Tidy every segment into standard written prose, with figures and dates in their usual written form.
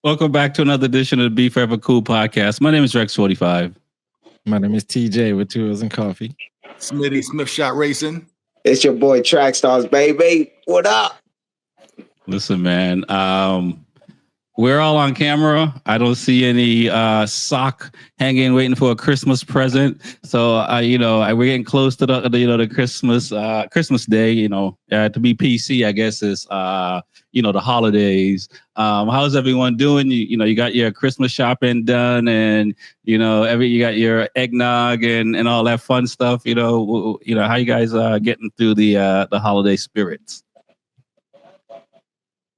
Welcome back to another edition of the B4evaKool podcast. My name is Rex 45. My name is TJ with Tools and Coffee. Smitty Smith Shot Racing. It's your boy Track Stars, baby. What up? Listen, man. We're all on camera. I don't see any sock hanging, waiting for a Christmas present. So, we're getting close to the Christmas Day. To be PC, I guess is the holidays. How's everyone doing? You got your Christmas shopping done, and you got your eggnog and all that fun stuff. How you guys getting through the holiday spirits?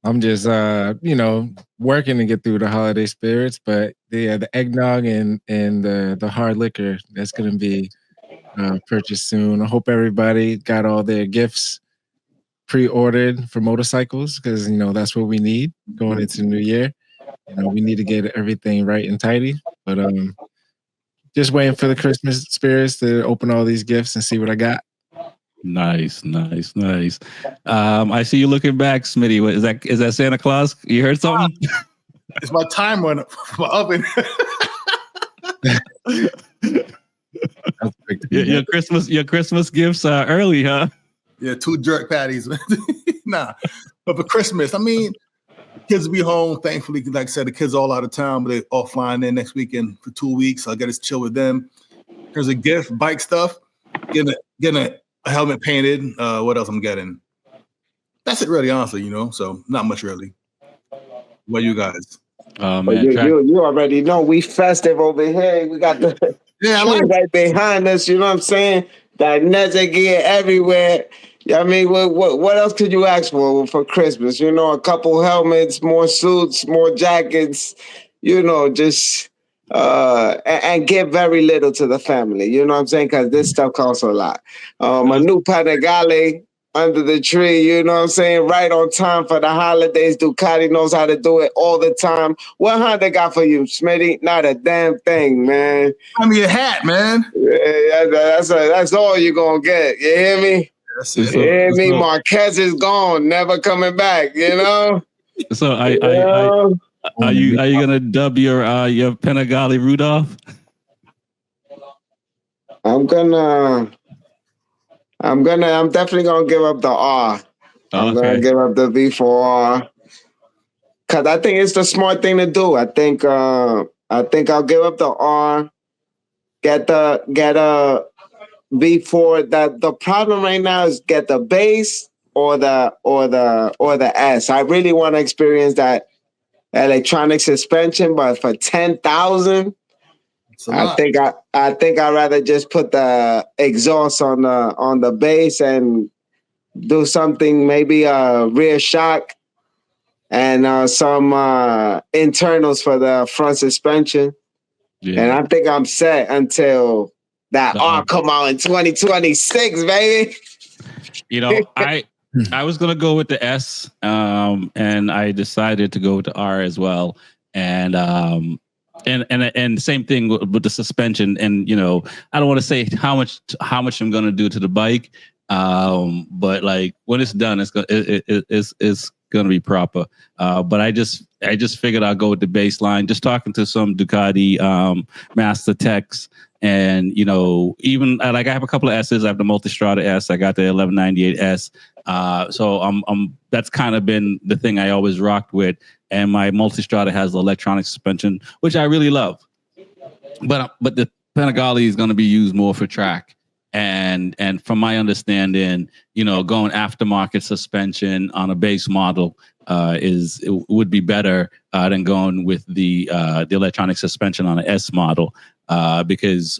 I'm just, working to get through the holiday spirits, but the eggnog and the hard liquor, that's going to be purchased soon. I hope everybody got all their gifts pre-ordered for motorcycles because, that's what we need going into the new year. We need to get everything right and tidy, but just waiting for the Christmas spirits to open all these gifts and see what I got. Nice. I see you looking back, Smitty. What is that Santa Claus? You heard something? It's my time runner for my oven. Your Christmas gifts are early, huh? Yeah, 2 jerk patties. Nah. But for Christmas, kids will be home. Thankfully, like I said, the kids are all out of town, but they're all flying in next weekend for 2 weeks. So I got to chill with them. Here's a gift, bike stuff. Getting a helmet painted. What else I'm getting? That's it, really, honestly, so not much really. What you guys? Oh, man. You already know we festive over here. We got the tree right behind us, you know what I'm saying? That Nezza gear everywhere. What else could you ask for Christmas? A couple helmets, more suits, more jackets, just and give very little to the family, you know what I'm saying? Because this stuff costs a lot. A new Panigale under the tree, you know what I'm saying? Right on time for the holidays. Ducati knows how to do it all the time. What Honda got for you, Smitty? Not a damn thing, man. A hat, man. Yeah, that's all you're going to get. You hear me? That's it. You hear me? Marquez is gone, never coming back, So Are you gonna dub your Panigale Rudolph? I'm definitely gonna give up the R. I'm gonna give up the V4R because I think it's the smart thing to do. I think I'll give up the R. Get a V4. The problem right now is get the base or the S. I really want to experience that electronic suspension, but for 10,000, I think I'd rather just put the exhaust on the base and do something, maybe a rear shock and some internals for the front suspension. Yeah. And I think I'm set until that R come out in 2026, baby. I was gonna go with the S, and I decided to go with the R as well, and same thing with the suspension. And I don't want to say how much I'm gonna do to the bike, but like when it's done, it's gonna be proper. But I just figured I'll go with the baseline. Just talking to some Ducati master techs. And even I have a couple of S's. I have the Multistrada S. I got the 1198 S. So I'm that's kind of been the thing I always rocked with. And my Multistrada has the electronic suspension, which I really love. But the Panigale is going to be used more for track. And from my understanding, going aftermarket suspension on a base model would be better than going with the electronic suspension on an S model. Because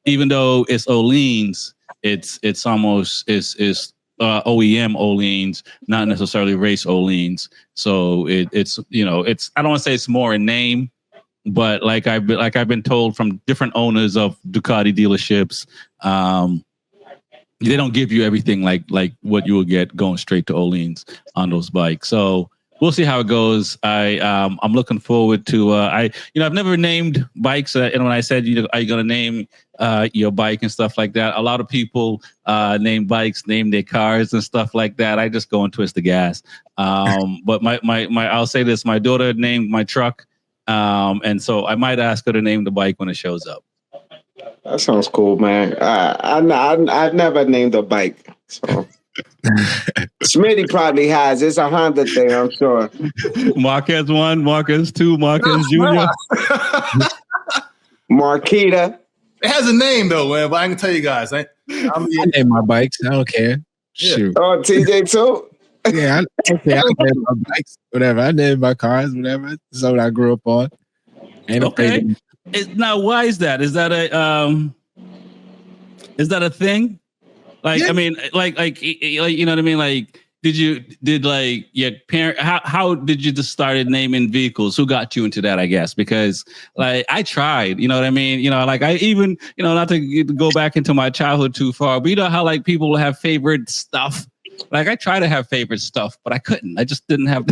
even though it's Öhlins, it's almost OEM Öhlins, not necessarily race Öhlins. So it's I don't want to say it's more in name, but like I've been told from different owners of Ducati dealerships, they don't give you everything like what you will get going straight to Öhlins on those bikes. So we'll see how it goes. I'm looking forward to. I've never named bikes, and when I said, are you going to name your bike and stuff like that? A lot of people name bikes, name their cars and stuff like that. I just go and twist the gas. But my I'll say this: my daughter named my truck, and so I might ask her to name the bike when it shows up. That sounds cool, man. I've never named a bike, so. Smitty probably has. It's a Honda thing, I'm sure. Marquez 1, Marquez 2, Marquez Jr. Marquita. It has a name though, man. But I can tell you guys, I name my bikes. I don't care. Yeah. Shoot. Oh, TJ too. Yeah, I name my bikes. Whatever. I name my cars. Whatever. That's what I grew up on. Ain't Okay. Now, why is that? Is that a thing? Like, yeah. I mean, like, you know what I mean? Like, did your parent, how did you just started naming vehicles? Who got you into that, I guess? Because like, I tried, you know what I mean? You know, like I even, not to go back into my childhood too far, but you know how like people have favorite stuff. Like I try to have favorite stuff, but I couldn't. I just didn't have.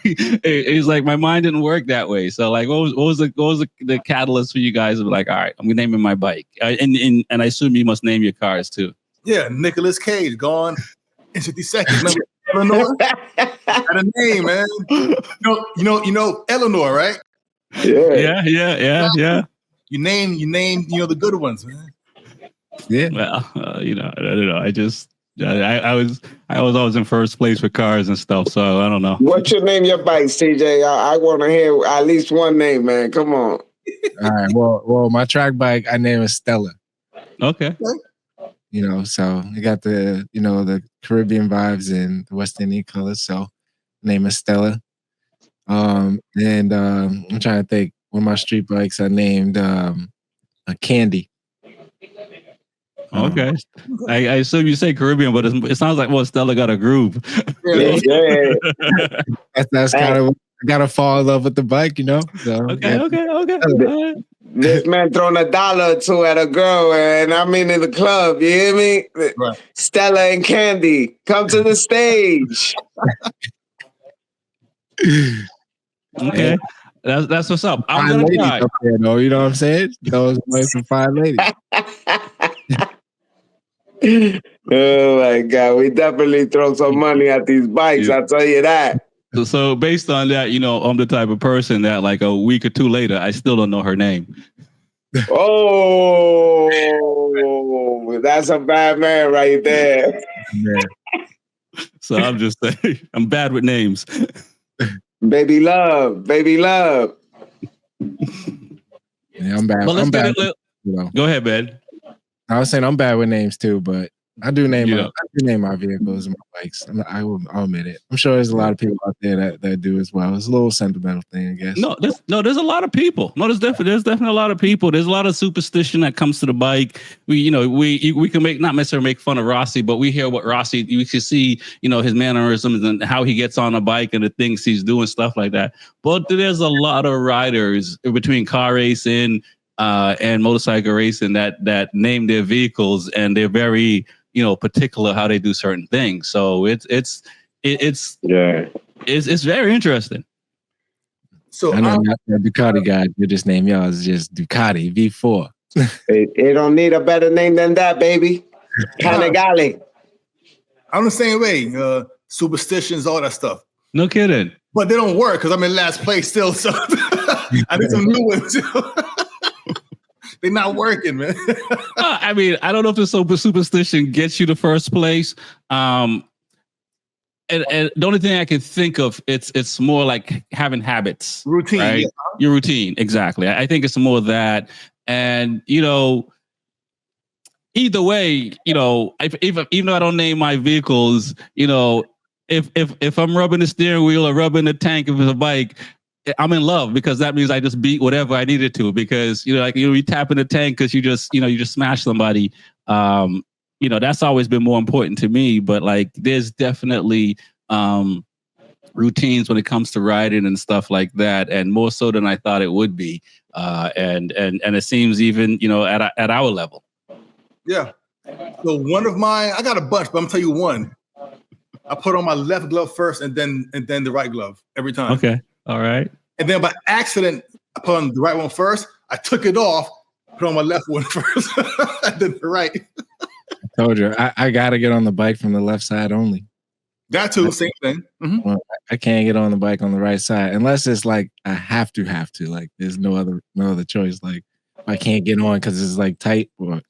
It was like my mind didn't work that way. So like, what was the catalyst for you guys? Of like, all right, I'm naming my bike, and I assume you must name your cars too. Yeah, Nicolas Cage gone in 50 seconds. Remember Eleanor? Had a name, man. You know Eleanor, right? Yeah. You name the good ones, man. Yeah. Well, I don't know. I was always in first place for cars and stuff, so I don't know. What's your name, your bike, CJ? I want to hear at least one name, man. Come on. All right. Well, my track bike, I name it Stella. Okay. So you got the, the Caribbean vibes and the West Indian colors. So name is Stella. I'm trying to think. One of my street bikes I named a Candy. Okay. I assume you say Caribbean, but it sounds like, Stella got a groove. Yeah. That's kind of, I gotta fall in love with the bike, So, okay. This man throwing $1 or $2 at a girl, and I mean in the club, you hear me? Right. Stella and Candy, come to the stage. Okay. That's what's up. I'm fine gonna try. Up there, though, you know what I'm saying? Those some fine ladies. Oh my God, we definitely throw some money at these bikes, I'll tell you that. So based on that, I'm the type of person that like a week or two later, I still don't know her name. Oh, that's a bad man right there. So I'm just saying, I'm bad with names. Baby love. Yeah, I'm bad. Well, Go ahead, Ben. I was saying I'm bad with names too, but I do name my vehicles and my bikes. I'll admit it. I'm sure there's a lot of people out there that do as well. It's a little sentimental thing, I guess. There's a lot of people. There's definitely a lot of people. There's a lot of superstition that comes to the bike. We can not necessarily make fun of Rossi, but we hear what Rossi. You can see, his mannerisms and how he gets on a bike and the things he's doing, stuff like that. But there's a lot of riders between car racing and motorcycle racing that name their vehicles, and they're very particular how they do certain things. So it's very interesting. So I know not the Ducati guy. You just name yours just Ducati V4. It don't need a better name than that, baby. Panigale. I'm the same way. Superstitions, all that stuff. No kidding. But they don't work because I'm in last place still. So I need some new ones too. They're not working, man. I mean, I don't know if the superstition gets you to first place. And the only thing I can think of, it's more like having habits. Routine. Right? Yeah. Your routine, exactly. I think it's more that. And, either way, even though I don't name my vehicles, if I'm rubbing the steering wheel or rubbing the tank if it's a bike, I'm in love because that means I just beat whatever I needed to, because you tap in the tank because you just smash somebody. That's always been more important to me. But like, there's definitely routines when it comes to riding and stuff like that, and more so than I thought it would be. And it seems even at our level. Yeah. So one of mine, I got a bunch, but I'm gonna tell you one. I put on my left glove first and then the right glove every time. Okay. All right. And then by accident, I put on the right one first. I took it off, put on my left one first, and then the right. I told you, I got to get on the bike from the left side only. That too, same thing. Mm-hmm. Well, I can't get on the bike on the right side unless it's like I have to. Like there's no other choice. Like I can't get on because it's like tight. Or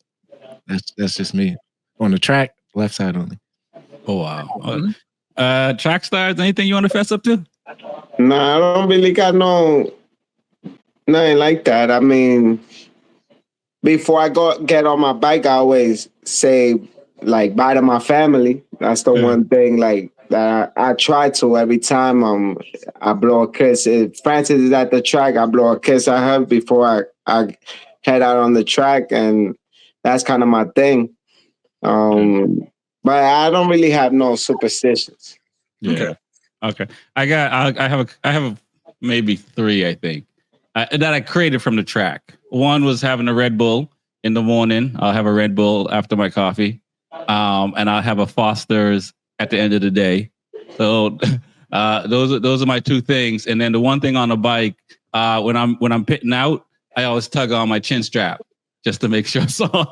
that's just me. On the track, left side only. Oh wow. Mm-hmm. Track stars, anything you want to fess up to? Nah, I don't really got nothing like that. I mean, before I get on my bike, I always say like bye to my family. That's the one thing like that I try to every time I blow a kiss. If Francis is at the track, I blow a kiss at her before I head out on the track, and that's kind of my thing. But I don't really have no superstitions. Yeah. Okay. I have maybe 3, I think, that I created from the track. One was having a Red Bull in the morning. I'll have a Red Bull after my coffee. And I'll have a Foster's at the end of the day. So those are my 2 things. And then the one thing on the bike, when I'm pitting out, I always tug on my chin strap just to make sure it's on.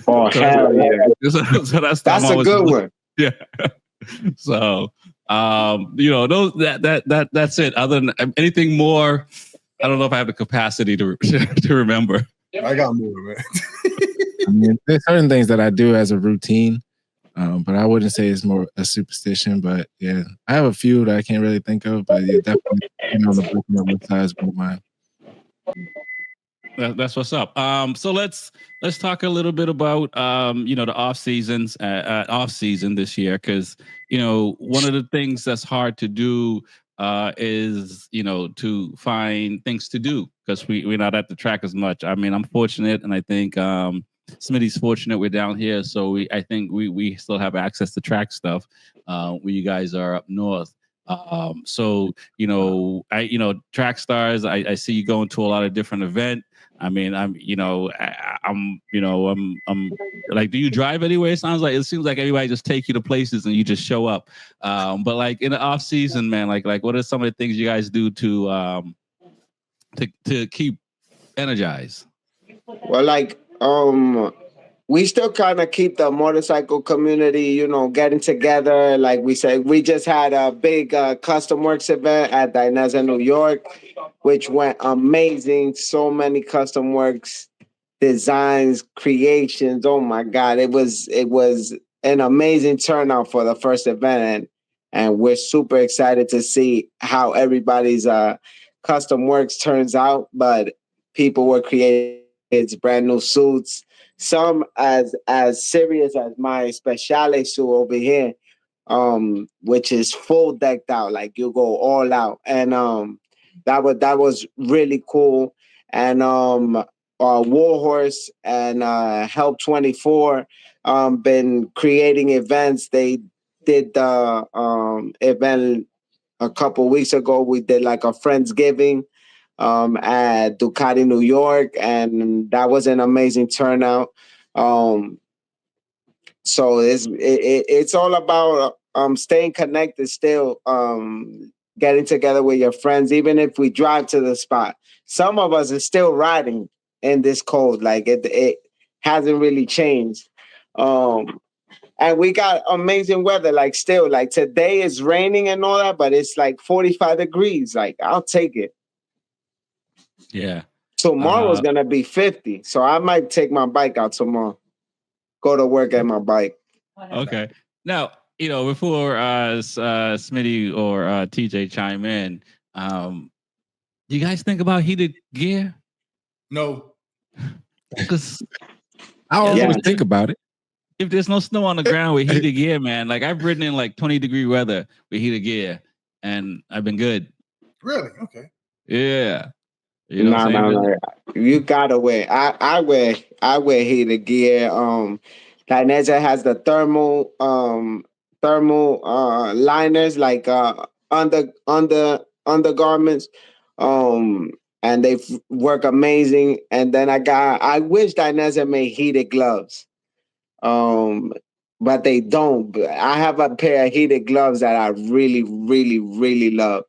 Oh, hell yeah. So that's a good one. Yeah. So that's it. Other than anything more, I don't know if I have the capacity to remember. I got more, man. I mean, there's certain things that I do as a routine, but I wouldn't say it's more a superstition. But yeah, I have a few that I can't really think of, but yeah, definitely on the book on the size of mine. That's what's up. So let's talk a little bit about the off season this year, because one of the things that's hard to do is to find things to do, because we're not at the track as much. I mean, I'm fortunate, and I think Smitty's fortunate we're down here, so I think we still have access to track stuff where you guys are up north. So track stars, I see you going to a lot of different events. I mean, I'm like, do you drive anywhere? It seems like everybody just take you to places and you just show up. But like in the off season, man, like what are some of the things you guys do to keep energized? Well, like we still kind of keep the motorcycle community, getting together. Like we said, we just had a big Custom Works event at Dineza, New York, which went amazing. So many Custom Works designs, creations. Oh my God. It was an amazing turnout for the first event. And we're super excited to see how everybody's Custom Works turns out. But people were creating brand new suits. Some as serious as my Speciale suit over here, which is full decked out, like you go all out, and that was really cool. And Warhorse and Help 24 been creating events. They did the event a couple weeks ago. We did like a Friendsgiving at Ducati, New York, and that was an amazing turnout. So it's all about staying connected still, getting together with your friends, even if we drive to the spot. Some of us are still riding in this cold, like it hasn't really changed. And we got amazing weather, like still, like today is raining and all that, but it's like 45 degrees. Like I'll take it. Yeah. Tomorrow's gonna be 50, so I might take my bike out tomorrow. Go to work at my bike. Okay. Now, before Smitty or TJ chime in, you guys think about heated gear? No. Because I always think about it. If there's no snow on the ground with heated gear, man, like I've ridden in like 20-degree weather with heated gear, and I've been good. Really? Okay. Yeah. No. You gotta wear. I wear heated gear. Dineza has the thermal liners, like undergarments. And they work amazing. And then I wish Dineza made heated gloves. but they don't. I have a pair of heated gloves that I really, really, really love,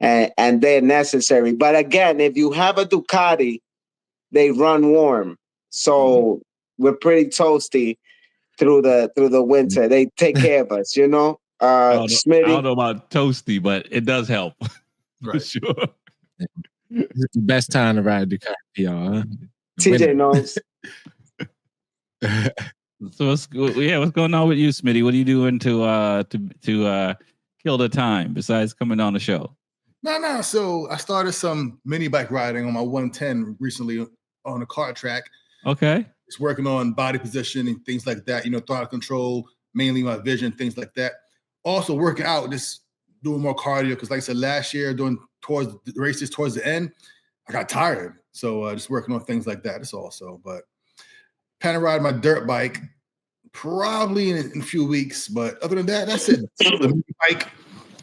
and they're necessary. But again, if you have a Ducati, they run warm, so we're pretty toasty through the winter. They take care of us, I Smitty. don't know about toasty, but it does help. For Right. sure. It's the best time to ride Ducati, y'all. Huh? TJ knows. So what's going on with you, Smitty? What are you doing to kill the time besides coming on the show? No. So I started some mini bike riding on my 110 recently on a kart track. Okay. It's working on body position and things like that, throttle control, mainly my vision, things like that. Also working out, just doing more cardio, because like I said, last year doing towards the races towards the end, I got tired. So just working on things like that. That's also, but kind of ride my dirt bike probably in a few weeks. But other than that, that's it. The mini bike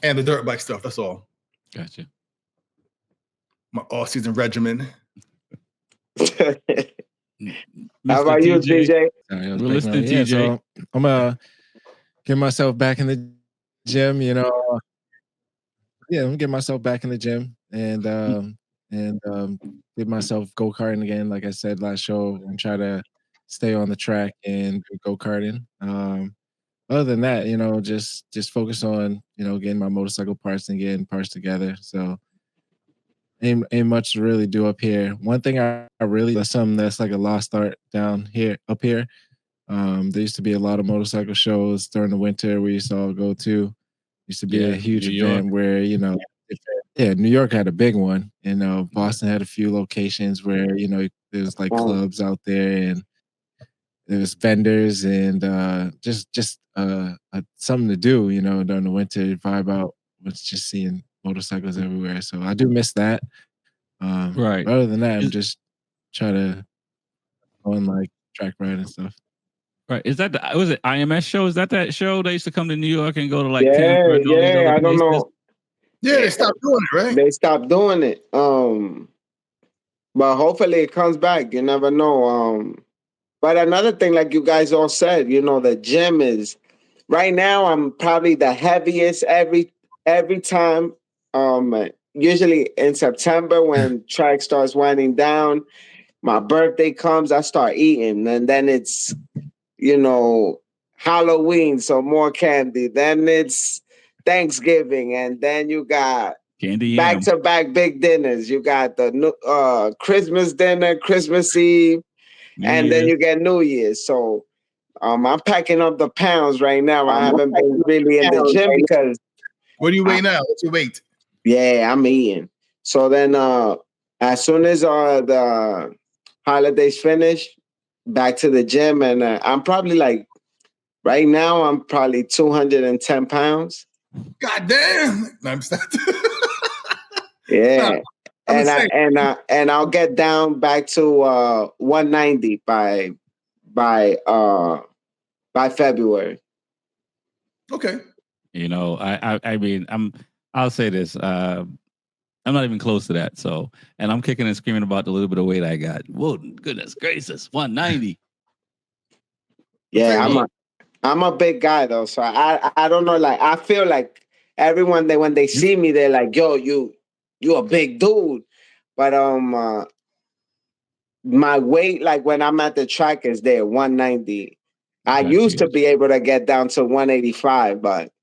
and the dirt bike stuff. That's all. Gotcha. My all-season regimen. How about you, TJ? We're listening to TJ. So I'm gonna get myself back in the gym. I'm gonna get myself back in the gym and get myself go-karting again. Like I said last show, and try to stay on the track and do go-karting. Other than that, just focus on getting my motorcycle parts and getting parts together. So ain't much to really do up here. One thing I really, that's something that's like a lost art up here. There used to be a lot of motorcycle shows during the winter we used to all go to. Used to be a huge event where, New York had a big one. Boston had a few locations where, there's like clubs out there and there was vendors and just something to do, during the winter, vibe out with just seeing motorcycles everywhere. So I do miss that. Right. Other than that, I'm just trying to go on like track ride and stuff. Right. Is that was it IMS show? Is that show they used to come to New York and go to like yeah, I don't know. Yeah, they stopped doing it, right? They stopped doing it. But hopefully it comes back. You never know. But another thing, like you guys all said, the gym is right now. I'm probably the heaviest every time. Usually in September when track starts winding down, my birthday comes, I start eating, and then it's Halloween, so more candy. Then it's Thanksgiving, and then you got candy back-to-back big dinners. You got the Christmas dinner, Christmas Eve, and then you get New Year's. So I'm packing up the pounds right now. I haven't been really in the gym because. What do you weigh now? What's your weight? Yeah, I'm eating. So then as soon as the holidays finish, back to the gym, and I'm probably like, right now, I'm probably 210 pounds. God damn. No, I'm stopped. Yeah. And I'll get down back to 190 by February. Okay. I mean, I'll say this. I'm not even close to that. So, and I'm kicking and screaming about the little bit of weight I got. Whoa, goodness gracious, 190. Yeah, I'm a big guy though, so I don't know. Like, I feel like everyone when they see me, they're like, "Yo, you a big dude," but my weight, like when I'm at the track, is there 190. I used to be able to get down to 185, but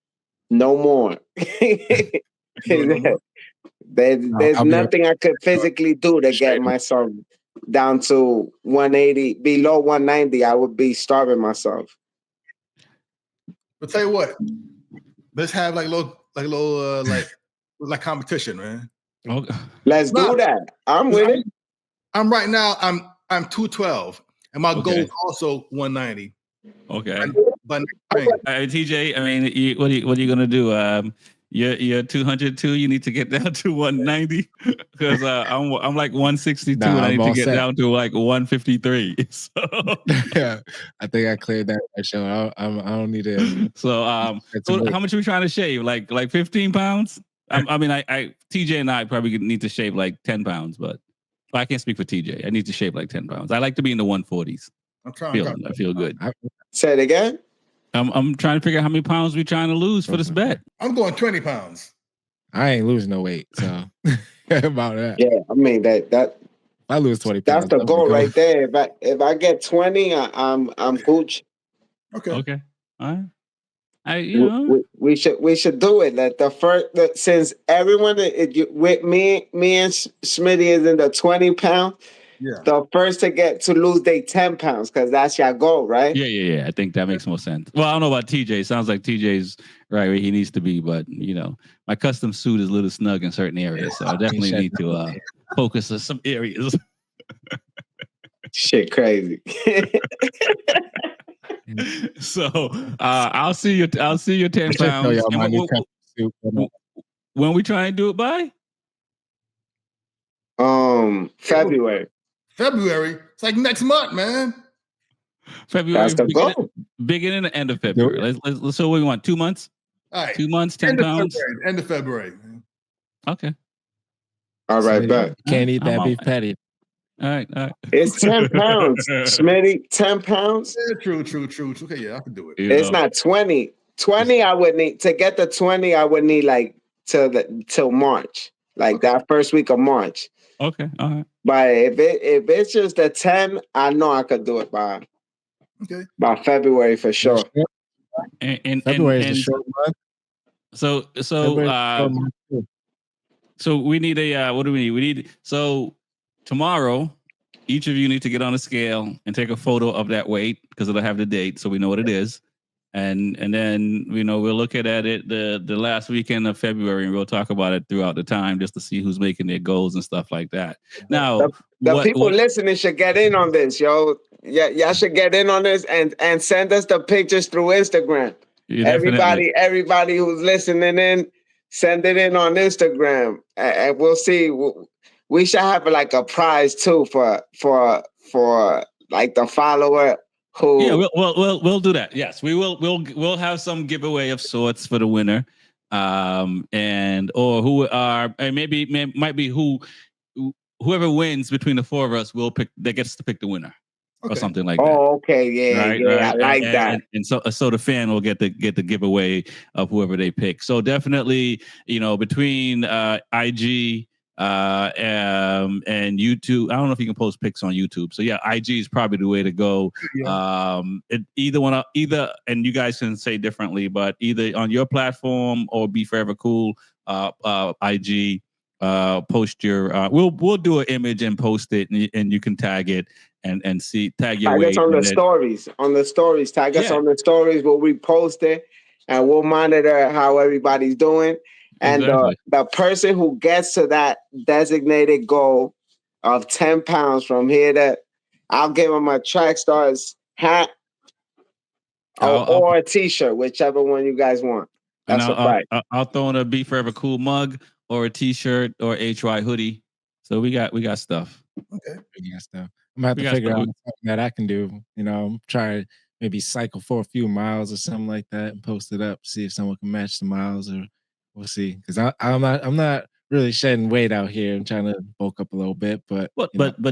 no more. There's nothing I could physically do to get myself down to 180. Below 190, I would be starving myself. But tell you what, let's have like competition, man. Okay. Let's do that. I'm with it. I'm right now. I'm 212, and my goal is also 190. Okay. But TJ, I mean, what are you gonna do? You're 202. You need to get down to 190 because I'm like 162 and I need to get down to like 153. So yeah, I think I cleared that show. I don't need it. So how much are we trying to shave? Like 15 pounds? I TJ and I probably need to shave like 10 pounds, but I can't speak for TJ. I need to shave like 10 pounds. I like to be in the 140s. I'm trying. I feel good. Say it again. I'm trying to figure out how many pounds we're trying to lose for this bet. I'm going 20 pounds. I ain't losing no weight, so about that. Yeah, I mean that I lose 20 pounds. That's the goal right there. If I get 20, I'm Gucci. Okay. All right. We should do it. Like since everyone with me and Smitty is in the 20 pound. Yeah. The first to lose they 10 pounds because that's your goal, right? Yeah. I think that makes more sense. Well, I don't know about TJ. Sounds like TJ's right where he needs to be, but my custom suit is a little snug in certain areas, so I definitely need to focus on some areas. Shit, crazy. So I'll see you 10 pounds. When we try and do it by? February. It's like next month, man. February. That's the goal. Beginning and end of February. Let's so what we want, 2 months? All right. 2 months, 10 pounds. End of February. Okay. All right, bet. Can't eat that beef patty. All right. It's 10 pounds, Smitty. 10 pounds. Yeah, true. Okay, yeah, I can do it. It's not 20. 20, I would need to get the 20. I would need like till March, like that first week of March. Okay. All right. But if it's just a 10, I know I could do it by February for sure. And February is a short month. So we need a what do we need? We need tomorrow. Each of you need to get on a scale and take a photo of that weight because it'll have the date, so we know what it is. And then we'll look at it the last weekend of February, and we'll talk about it throughout the time just to see who's making their goals and stuff like that. Now, the people listening should get in on this, yo. Yeah, y'all should get in on this and send us the pictures through Instagram. Everybody who's listening in, send it in on Instagram, and we'll see. We should have like a prize too for like the follower. We'll do that. Yes, we will. We'll have some giveaway of sorts for the winner, and might be whoever wins between the four of us will pick. That gets to pick the winner, or something like that. Oh, okay, yeah, right. I like that. And so the fan will get the giveaway of whoever they pick. So definitely, between IG. And YouTube. I don't know if you can post pics on YouTube. So yeah, IG is probably the way to go. Yeah. Either, and you guys can say differently, but either on your platform or B4evaKool IG. Post your. We'll do an image and post it, and you can tag it and tag your weight. Tag us on the stories. On the stories, tag us on the stories. We'll repost it, and we'll monitor how everybody's doing. And the person who gets to that designated goal of 10 pounds from here I'll give them a Track Stars hat or a T-shirt, whichever one you guys want. That's a fight. I'll throw in a B4evaKool mug or a T-shirt or HY hoodie. So we got stuff. Okay, we got stuff. I'm gonna have to figure out something that I can do. Try maybe cycle for a few miles or something like that and post it up. See if someone can match the miles or. We'll see, because I'm not really shedding weight out here. I'm trying to bulk up a little bit, but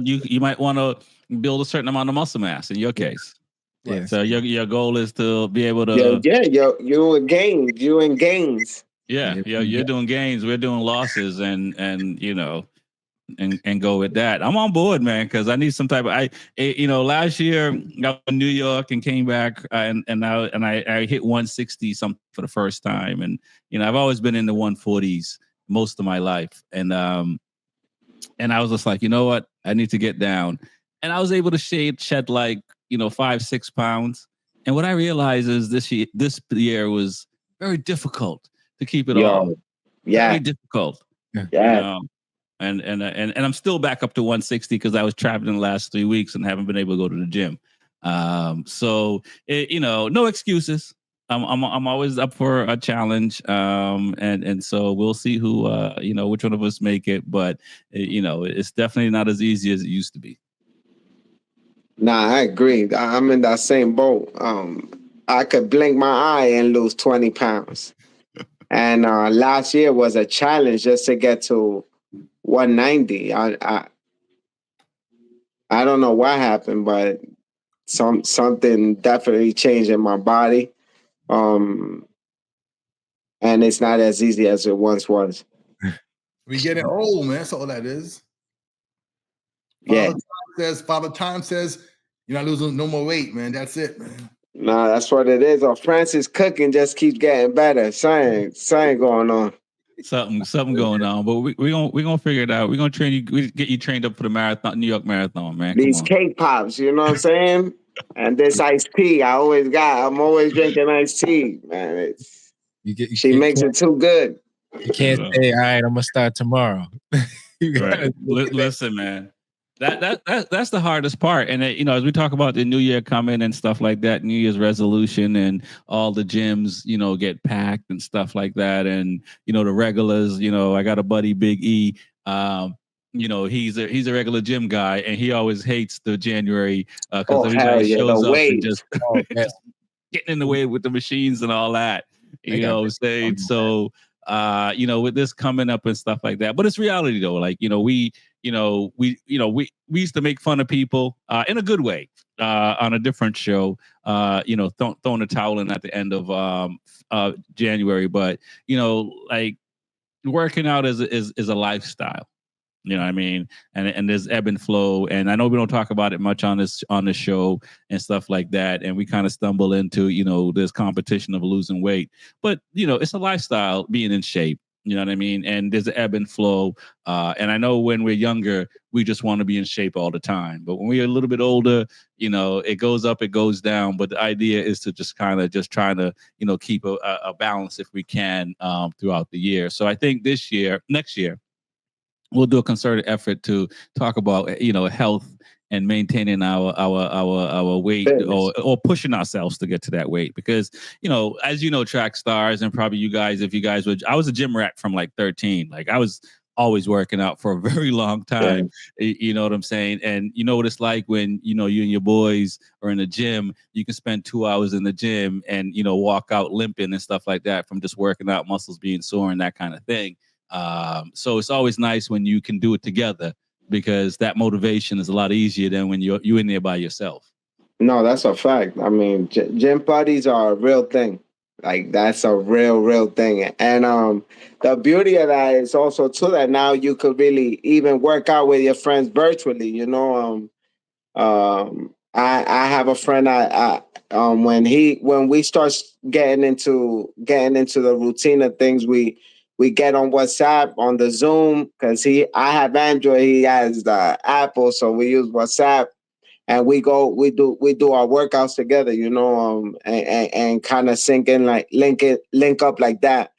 you might want to build a certain amount of muscle mass in your case. Yeah. So your goal is to be able to. You in gains. Yeah, you're doing gains. We're doing losses, and go with that. I'm on board, man, because I need some type of. Last year I was in New York and came back, and I hit 160 something for the first time, and I've always been in the 140s most of my life, and I was just like, you know what, I need to get down, and I was able to shed like 5-6 pounds, and what I realized is this year was very difficult to keep it all. Yeah, very difficult. Yeah. And I'm still back up to 160 because I was traveling the last 3 weeks and haven't been able to go to the gym. So no excuses. I'm always up for a challenge. And so we'll see who which one of us make it. But it's definitely not as easy as it used to be. Nah, I agree. I'm in that same boat. I could blink my eye and lose 20 pounds. And last year was a challenge just to get to 190. I don't know what happened, but something definitely changed in my body. and it's not as easy as it once was. We getting old, man. That's all that is. Father Time says you're not losing no more weight, man. That's it, man. Nah, that's what it is. Or Francis cooking just keeps getting better. Something going on. Something going on, but we gonna figure it out. We're gonna train you. We get you trained up for the marathon, New York Marathon, man. These cake pops, you know what I'm saying? And this iced tea, I'm always drinking iced tea, man. She makes it too good. You can't say, all right, I'm gonna start tomorrow. Right. Listen, man. That's the hardest part. And as we talk about the new year coming and stuff like that, New Year's resolution and all the gyms, get packed and stuff like that. And the regulars, I got a buddy, Big E. He's a regular gym guy, and he always hates the January because everybody shows up and just getting in the way with the machines and all that. You know what I'm saying? So with this coming up and stuff like that. But it's reality though. Like, we used to make fun of people in a good way on a different show, throwing a towel in at the end of January. But, like working out is a lifestyle. You know what I mean? And there's ebb and flow. And I know we don't talk about it much on this show and stuff like that. And we kind of stumble into, this competition of losing weight. But, it's a lifestyle, being in shape. You know what I mean? And there's an ebb and flow. And I know when we're younger, we just want to be in shape all the time. But when we're a little bit older, it goes up, it goes down. But the idea is to just kind of trying to, keep a balance if we can throughout the year. So I think next year, we'll do a concerted effort to talk about, health and maintaining our weight or pushing ourselves to get to that weight. Because, as track stars and probably you guys, if you guys would, I was a gym rat from like 13. Like I was always working out for a very long time. Yeah. You know what I'm saying? And you know what it's like when, you and your boys are in the gym, you can spend 2 hours in the gym and, walk out limping and stuff like that from just working out, muscles being sore and that kind of thing. So it's always nice when you can do it together, because that motivation is a lot easier than when you're in there by yourself. No, that's a fact. I mean, gym parties are a real thing. Like that's a real thing. And the beauty of that is also too that now you could really even work out with your friends virtually. I have a friend. When we start getting into the routine of things, we get on WhatsApp on the Zoom because I have Android, he has the Apple, so we use WhatsApp, and we do our workouts together, and kind of link up like that,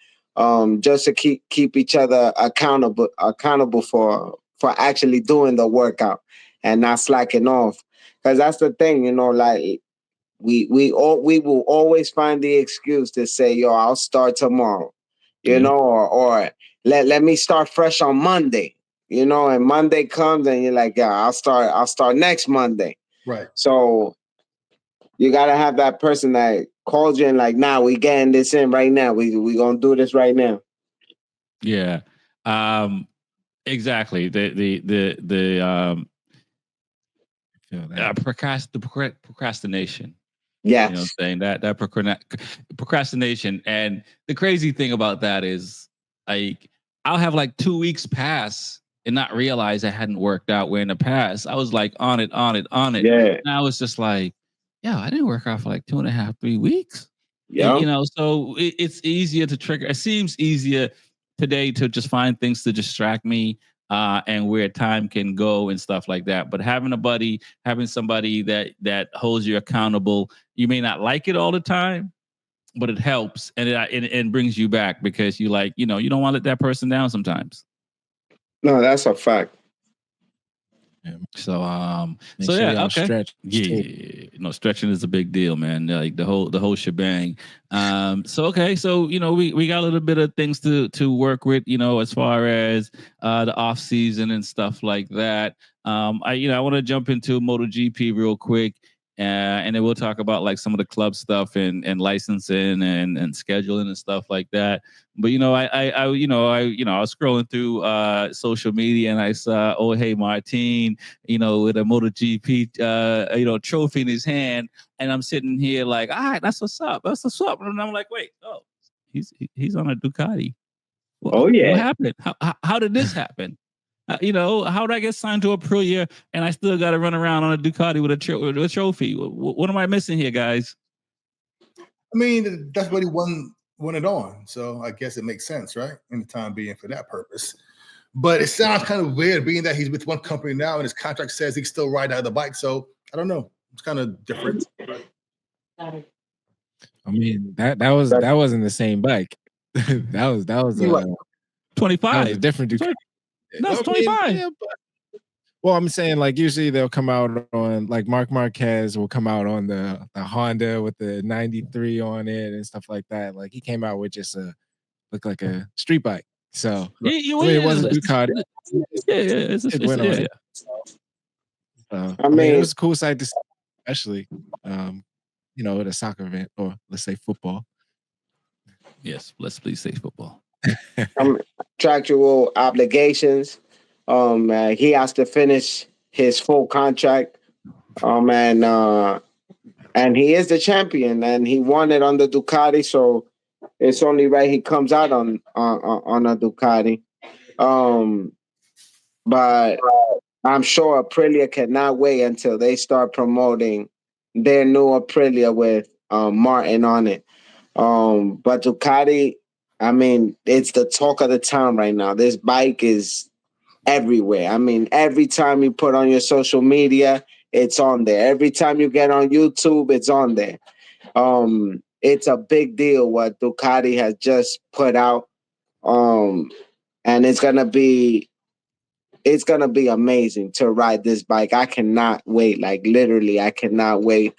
just to keep each other accountable for actually doing the workout and not slacking off, because that's the thing, like we will always find the excuse to say, yo, I'll start tomorrow. Or let me start fresh on Monday, and Monday comes and you're like, yeah, I'll start next Monday. Right. So you got to have that person that calls you and like, nah, we getting this in right now. We going to do this right now. Yeah. Exactly. Procrastination. Yes. You know what I'm saying? That procrastination. And the crazy thing about that is, like, I'll have like 2 weeks pass and not realize I hadn't worked out, where in the past I was like on it. Yeah. Now it's just like, yeah, I didn't work out for like 2.5, 3 weeks. Yeah. So it's easier to trigger. It seems easier today to just find things to distract me. And where time can go and stuff like that. But having somebody that holds you accountable, you may not like it all the time, but it helps and it brings you back, because you don't want to let that person down sometimes. No, that's a fact. So yeah, okay. Stretch. Yeah, stretching is a big deal, man. Like the whole shebang. So okay, so we got a little bit of things to work with, as far as the off season and stuff like that. I want to jump into MotoGP real quick. and then we'll talk about like some of the club stuff and licensing and scheduling and stuff like that. But I was scrolling through social media and I saw Martin, with a MotoGP trophy in his hand, and I'm sitting here like, all right, that's what's up, and I'm like, wait, he's on a Ducati. What happened? How did this happen? How did I get signed to Aprilia and I still got to run around on a Ducati with a trophy? What am I missing here, guys? I mean, that's what he won it on. So I guess it makes sense, right? In the time being for that purpose. But it sounds kind of weird being that he's with one company now and his contract says he can still ride out the bike. So I don't know. It's kind of different. I mean, that wasn't the same bike. that was 25. That was a different Ducati. No, it's 25. Well, I'm saying like usually they'll come out on like Marc Marquez will come out on the Honda with the 93 on it and stuff like that. Like he came out with just looked like a street bike. So it wasn't Ducati. It went on it. I mean, it was a cool sight to see, especially at a soccer event or let's say football. Yes, let's please say football. Contractual obligations. He has to finish his full contract. And he is the champion, and he won it on the Ducati. So it's only right he comes out on a Ducati. But I'm sure Aprilia cannot wait until they start promoting their new Aprilia with Martin on it. But Ducati, I mean, it's the talk of the town right now. This bike is everywhere. I mean, every time you put on your social media, it's on there. Every time you get on YouTube, it's on there. It's a big deal what Ducati has just put out. And it's gonna be amazing to ride this bike. I cannot wait. Like literally, I cannot wait.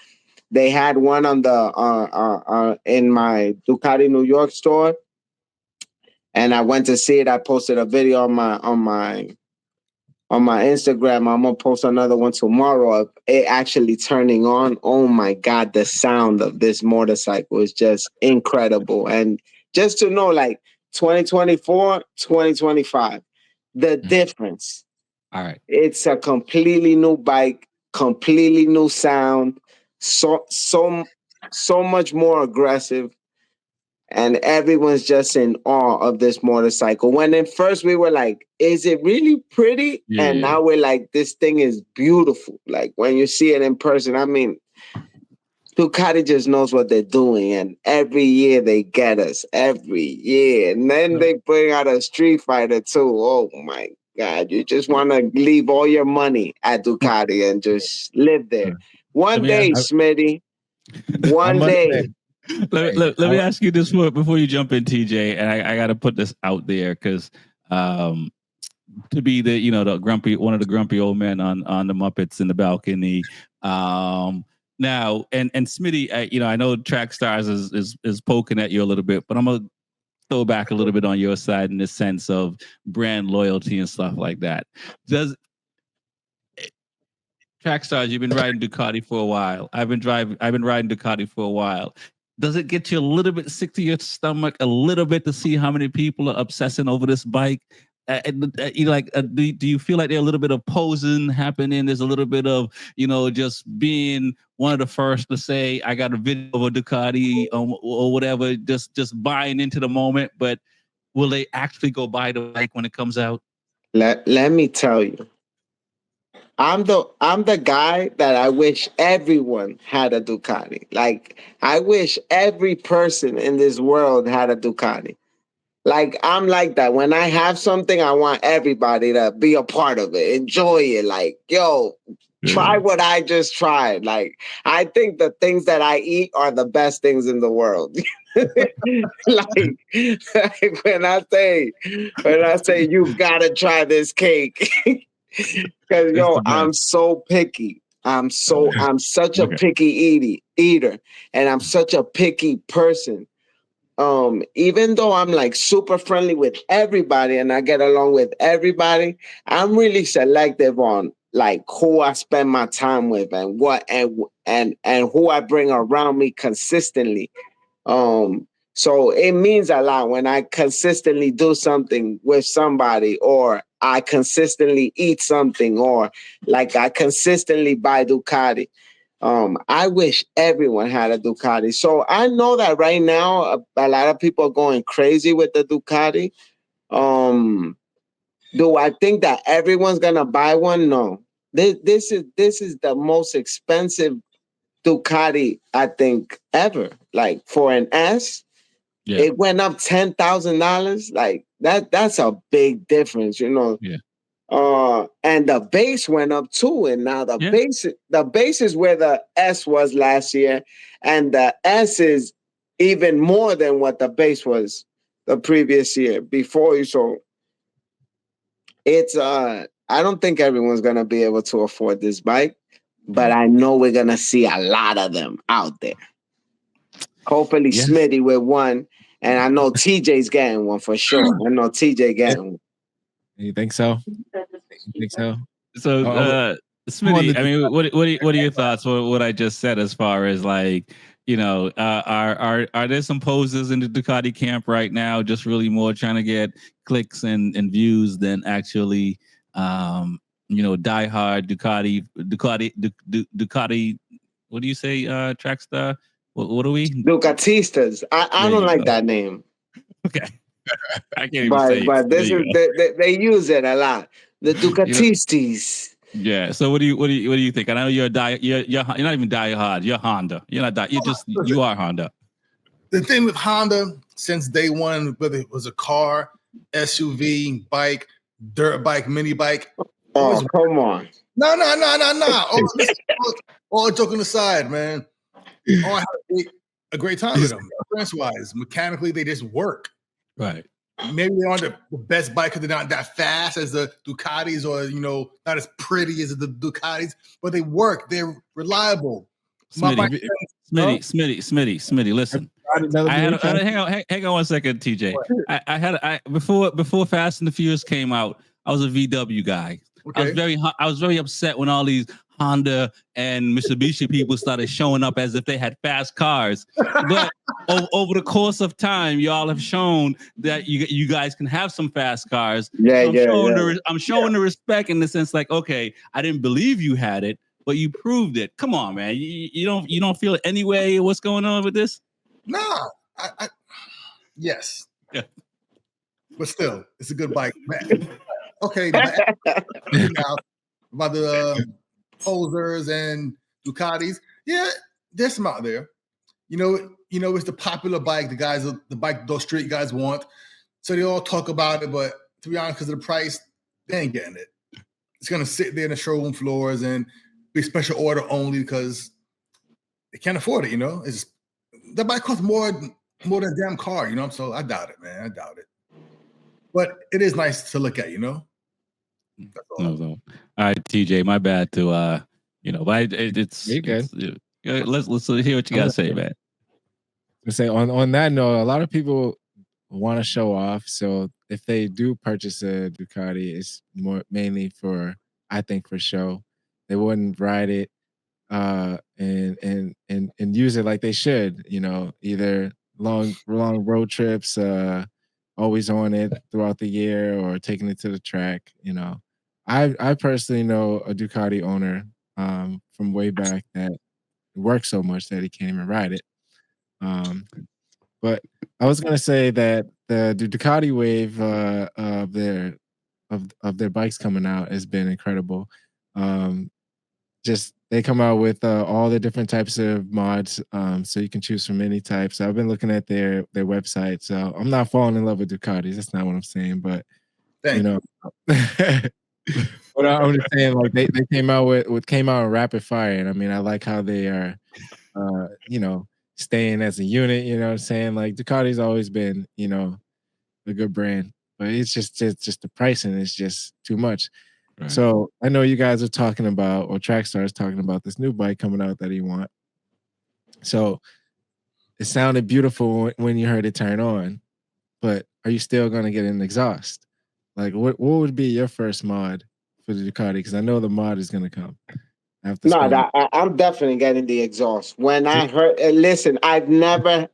They had one on the in my Ducati New York store. And I went to see it. I posted a video on my Instagram. I'm gonna post another one tomorrow of it actually turning on. Oh my God, the sound of this motorcycle is just incredible. And just to know, like 2024, 2025, the difference. All right. It's a completely new bike, completely new sound, so much more aggressive. And everyone's just in awe of this motorcycle. When at first we were like, is it really pretty? Yeah. And now we're like, this thing is beautiful. Like when you see it in person, I mean, Ducati just knows what they're doing. And every year they get us, every year. And then they bring out a Street Fighter too. Oh my God. You just want to leave all your money at Ducati and just live there. One day, Smitty. One day. Let me ask you this before you jump in, TJ, and I got to put this out there because to be the grumpy one of the grumpy old men on the Muppets in the balcony. Now and Smitty, I know Track Stars is poking at you a little bit, but I'm gonna throw back a little bit on your side in the sense of brand loyalty and stuff like that. Track Stars, you've been riding Ducati for a while. I've been riding Ducati for a while. Does it get you a little bit sick to your stomach a little bit to see how many people are obsessing over this bike? Do you feel like there's a little bit of posing happening? There's a little bit of, just being one of the first to say, I got a video of a Ducati or whatever, just buying into the moment. But will they actually go buy the bike when it comes out? Let me tell you. I'm the guy that I wish everyone had a Ducati. Like, I wish every person in this world had a Ducati. Like, I'm like that. When I have something, I want everybody to be a part of it, enjoy it. Like, yo, try what I just tried. Like, I think the things that I eat are the best things in the world. like when I say you gotta try this cake. Because I'm so picky. I'm such a picky eater, and I'm such a picky person. Even though I'm like super friendly with everybody and I get along with everybody, I'm really selective on like who I spend my time with and what and who I bring around me consistently. So it means a lot when I consistently do something with somebody, or I consistently eat something, or like I consistently buy Ducati. I wish everyone had a Ducati. So I know that right now a lot of people are going crazy with the Ducati. Do I think that everyone's gonna buy one? No. This is the most expensive Ducati I think ever. Like for an S, it went up $10,000. Like that's a big difference, you know. Yeah. And the base went up too, and now the base is where the S was last year, and the S is even more than what the base was the previous year before you. So it's I don't think everyone's gonna be able to afford this bike, but I know we're gonna see a lot of them out there. Hopefully Smitty with one, and I know TJ's getting one for sure. I know TJ getting one. You think so? You think so? So, Smitty, I mean, what are your thoughts on what I just said as far as like, you know, are there some posers in the Ducati camp right now, just really more trying to get clicks and views than actually, you know, diehard Ducati. What do you say, Trackstar? What are we? Ducatistas. I don't like that name. Okay. I can't even say it. But this is they use it a lot. The Ducatistas. Yeah. So what do you think? I know you're you're not even diehard. You're Honda. You're not you are Honda. The thing with Honda since day one, whether it was a car, SUV, bike, dirt bike, mini bike. Oh, come on. No. All joking aside, man. I had a great time with them. Experience-wise, mechanically, they just work. Right. Maybe they aren't the best bike because they're not that fast as the Ducatis, or you know, not as pretty as the Ducatis, but they work. They're reliable. Smitty, listen. Hang on 1 second, TJ. I before Fast and the Furious came out, I was a VW guy. Okay. I was very upset when all these Honda and Mitsubishi people started showing up as if they had fast cars. But over the course of time, y'all have shown that you guys can have some fast cars. So I'm showing the respect in the sense like, okay, I didn't believe you had it, but you proved it. Come on, man. You don't feel it anyway. What's going on with this? No, yes. Yeah. But still, it's a good bike. Okay, now about the posers and Ducatis. Yeah, there's some out there. You know, it's the popular bike. The bike those street guys want. So they all talk about it, but to be honest, because of the price, they ain't getting it. It's gonna sit there in the showroom floors and be special order only because they can't afford it. You know, the bike costs more than a damn car. You know, so I doubt it, man. I doubt it. But it is nice to look at. You know. All right, TJ, my bad to but it's you good. Let's hear what you gotta say, man. Say on that note, a lot of people want to show off. So if they do purchase a Ducati, it's mainly for show. They wouldn't ride it and use it like they should, you know, either long road trips, always on it throughout the year, or taking it to the track, you know. I personally know a Ducati owner from way back that works so much that he can't even ride it. But I was gonna say that the Ducati wave of their bikes coming out has been incredible. Just they come out with all the different types of mods, so you can choose from any type. So I've been looking at their website. So I'm not falling in love with Ducatis. That's not what I'm saying, but you know. But I'm just saying, like they came out in rapid fire, and I mean, I like how they are, you know, staying as a unit. You know what I'm saying? Like Ducati's always been, you know, a good brand, but it's just the pricing is just too much. Right. So I know you guys are talking about, or Trackstar is talking about this new bike coming out that he want. So it sounded beautiful when you heard it turn on, but are you still gonna get an exhaust? Like what would be your first mod for the Ducati? Because I know the mod is gonna come. I have to No, spend. I'm definitely getting the exhaust. When I heard, listen, I'm a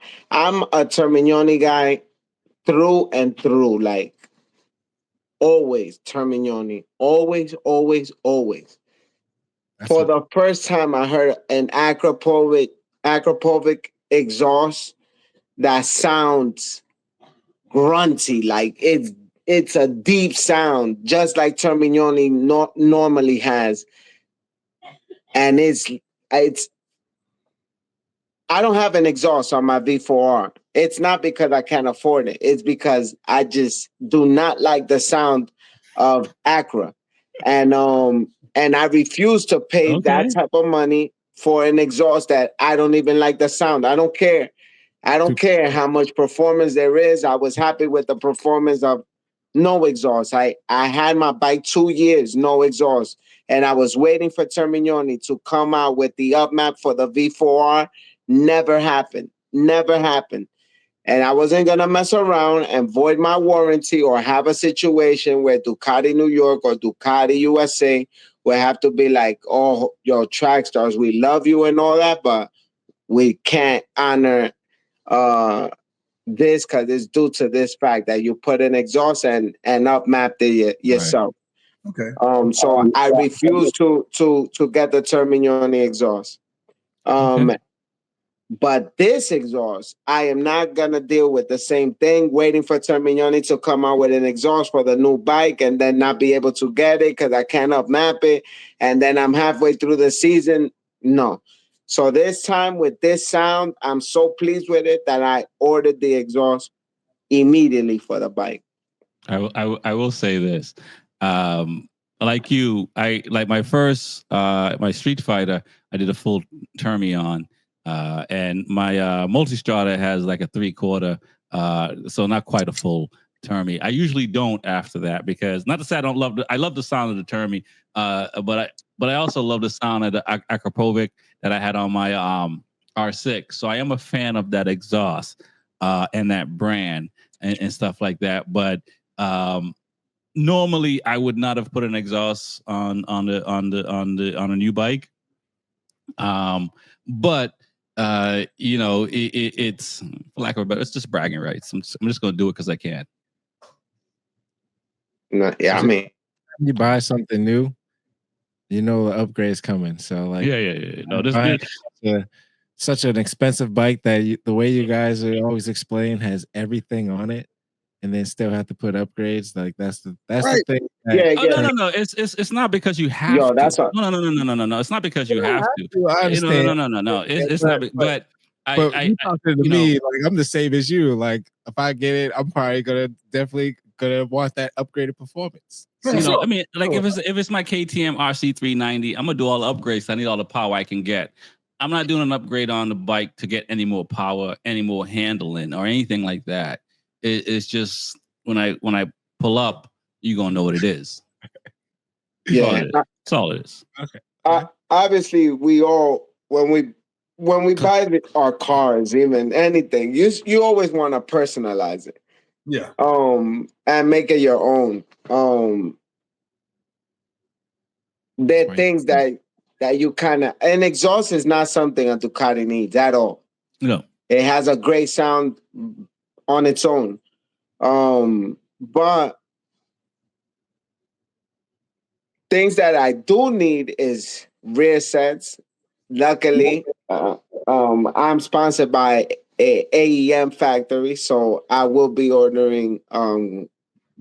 Termignoni guy through and through. Like always, Termignoni, always, always, always. For the first time, I heard an Acropovic exhaust that sounds grunty, like it's a deep sound, just like Termignoni normally has, and it's. I don't have an exhaust on my V4R. It's not because I can't afford it. It's because I just do not like the sound of Acura, and I refuse to pay that type of money for an exhaust that I don't even like the sound. I don't care. I don't care how much performance there is. I was happy with the performance of no exhaust. I had my bike 2 years, no exhaust, and I was waiting for Termignoni to come out with the upmap for the V4R. Never happened. Never happened. And I wasn't going to mess around and void my warranty or have a situation where Ducati New York or Ducati USA will have to be like, oh, yo, track stars, we love you and all that, but we can't honor this because it's due to this fact that you put an exhaust and upmapped it yourself. Right. Okay. So I refuse to get the Termignoni exhaust. But this exhaust, I am not going to deal with the same thing, waiting for Termignoni to come out with an exhaust for the new bike and then not be able to get it because I can't upmap it. And then I'm halfway through the season. No. So this time with this sound, I'm so pleased with it that I ordered the exhaust immediately for the bike. I will say this. Like you, I like my first my Street Fighter, I did a full Termi on. And my Multistrada has like a 3/4, so not quite a full Termi. I usually don't after that because not to say I don't love I love the sound of the Termi, but I also love the sound of the Acropovic that I had on my R6. So I am a fan of that exhaust and that brand and stuff like that. But normally I would not have put an exhaust on a new bike. But you know, it's for lack of a better, it's just bragging rights. I'm just going to do it because I can. No, yeah, I mean, you buy something new, you know the upgrade's coming. So like, yeah. No, this such an expensive bike that the way you guys always explain has everything on it, and then still have to put upgrades. Like that's the thing. No. It's not because you have to. That's no. It's not because you have to. I understand. No. It's not. But you talking to me like I'm the same as you. Like if I get it, I'm probably definitely gonna want that upgraded performance. I mean, like if it's my KTM RC 390, I'm gonna do all the upgrades. I need all the power I can get. I'm not doing an upgrade on the bike to get any more power, any more handling, or anything like that. It's just when I pull up, you're gonna know what it is. That's all it is. Okay. Obviously, we all when we buy our cars, even anything, you always want to personalize it. Yeah. And make it your own. There are things that you kind of, an exhaust is not something a Ducati needs at all. No. It has a great sound on its own. But things that I do need is rear sets. Luckily, I'm sponsored by a AEM factory, so I will be ordering. Don't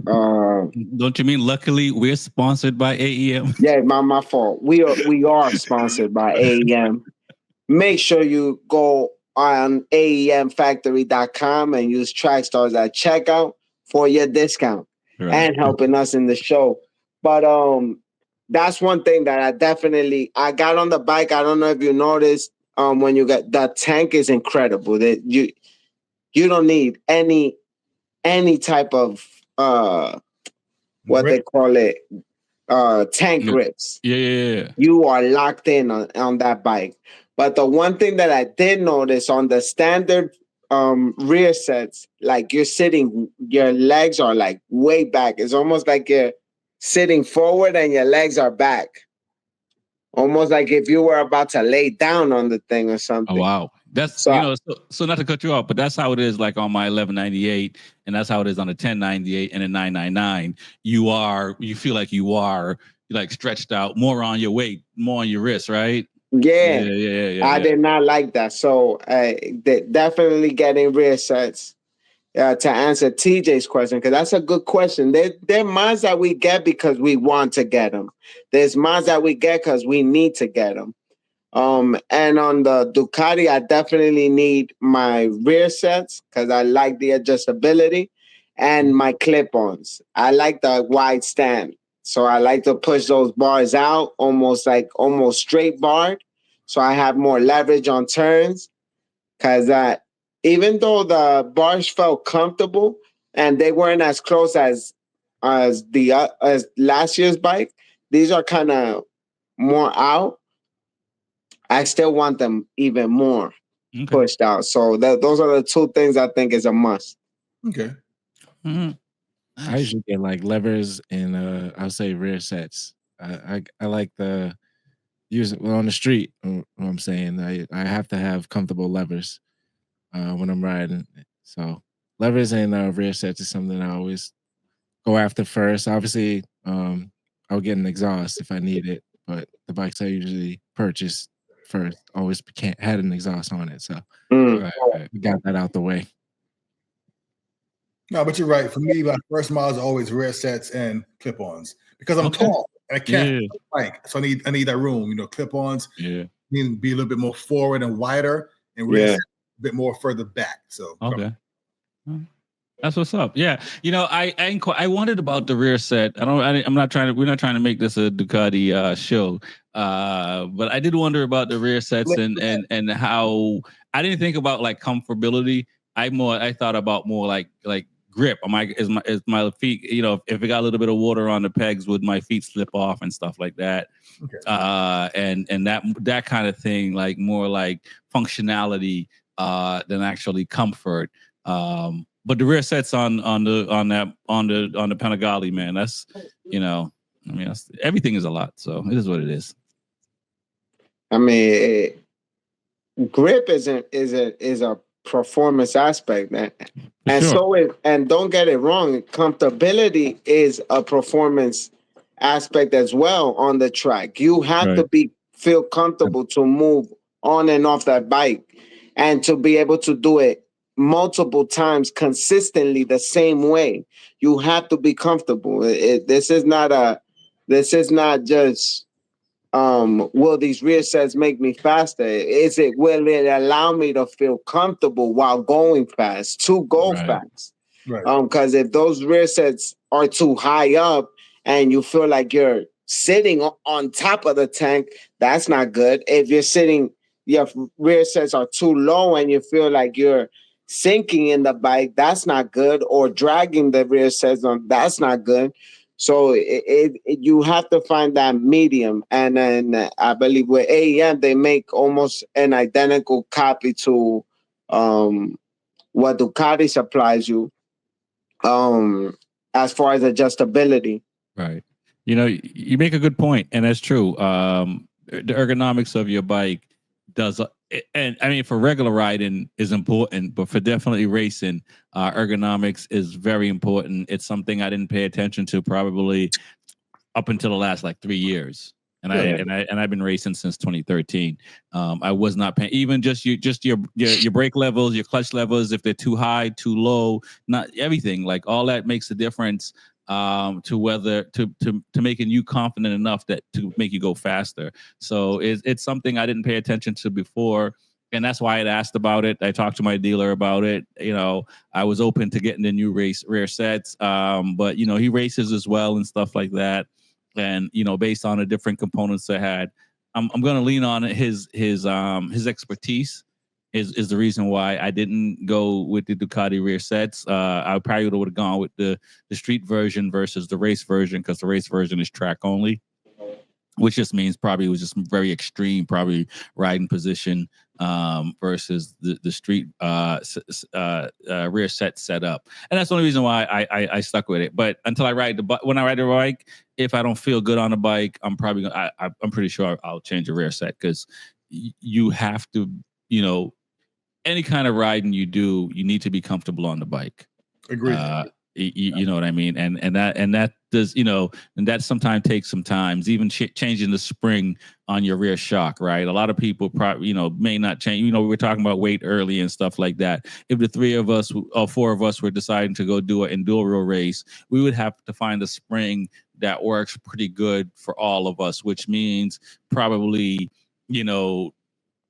you mean luckily we're sponsored by AEM? Yeah, my fault. We are sponsored by AEM. Make sure you go on AEMfactory.com and use Trackstars at checkout for your discount and helping us in the show. But that's one thing that I got on the bike. I don't know if you noticed when you got the tank is incredible. That you don't need any type of what they call it tank grips. Yeah. You are locked in on that bike. But the one thing that I did notice on the standard rear sets, like you're sitting, your legs are like way back. It's almost like sitting forward and your legs are back. Almost like if you were about to lay down on the thing or something. Oh, wow. That's, So, so not to cut you off, but that's how it is like on my 1198, and that's how it is on the 1098 and the 999. You feel like you are like stretched out, more on your weight, more on your wrist, right? Yeah. I did not like that. So definitely getting rear sets. To answer TJ's question, because that's a good question. There mods that we get because we want to get them. There's mods that we get because we need to get them. And on the Ducati, I definitely need my rear sets because I like the adjustability and my clip-ons. I like the wide stand. So I like to push those bars out almost straight barred. So I have more leverage on turns because even though the bars felt comfortable and they weren't as close as last year's bike, these are kind of more out. I still want them even more pushed out. So those are the two things I think is a must. Okay. Mm-hmm. I usually get like levers and I'll say rear sets. I like the use it on the street. What I'm saying, I have to have comfortable levers when I'm riding. So levers and rear sets is something I always go after first. Obviously, I'll get an exhaust if I need it, but the bikes I usually purchase first always had an exhaust on it. So I got that out the way. No, but you're right. For me, my first miles are always rear sets and clip-ons because I'm tall and I can't bike. So I need that room. Clip-ons. Yeah. Need to be a little bit more forward and wider, and rear sets a bit more further back. So that's what's up. Yeah, I wondered about the rear set. We're not trying to make this a Ducati show, but I did wonder about the rear sets and how I didn't think about like comfortability. I thought about more like grip. Is my feet, if it got a little bit of water on the pegs, would my feet slip off and stuff like that? Okay. And that kind of thing, like more like functionality than actually comfort. But the rear sets on the Panigale, man, that's everything is a lot. So it is what it is. I mean, grip is a performance aspect, man. And sure. And don't get it wrong, comfortability is a performance aspect as well on the track. You have to feel comfortable to move on and off that bike and to be able to do it multiple times consistently the same way. You have to be comfortable. This is not just will these rear sets make me faster? Will it allow me to feel comfortable while going fast, to go fast? Right. Because if those rear sets are too high up and you feel like you're sitting on top of the tank, that's not good. If your rear sets are too low and you feel like you're sinking in the bike, that's not good. Or dragging the rear sets on, that's not good. So you have to find that medium. And then I believe with AEM, they make almost an identical copy to what Ducati supplies you as far as adjustability. Right. You make a good point, and that's true. The ergonomics of your bike does, and I mean, for regular riding is important, but for definitely racing, ergonomics is very important. It's something I didn't pay attention to probably up until the last like 3 years, and I've been racing since 2013. I was not paying even just your brake levels, your clutch levels, if they're too high, too low, not everything, like all that makes a difference. To whether to making you confident enough that to make you go faster. So it's something I didn't pay attention to before, and that's why I asked about it. I talked to my dealer about it. I was open to getting the new rear sets, but he races as well and stuff like that. And based on the different components I had, I'm going to lean on his expertise. Is the reason why I didn't go with the Ducati rear sets. I probably would have gone with the street version versus the race version, because the race version is track only. which just means probably it was just very extreme, probably riding position versus the street rear set up. And that's the only reason why I stuck with it. But until I when I ride the bike, if I don't feel good on the bike, I'm pretty sure I'll change the rear set, because you have to, any kind of riding you do, you need to be comfortable on the bike. Agreed. You know what I mean? And that does, and that sometimes takes some time, even changing the spring on your rear shock, right? A lot of people probably, may not change. We were talking about weight early and stuff like that. If the 3 of us or 4 of us were deciding to go do an enduro race, we would have to find a spring that works pretty good for all of us, which means probably,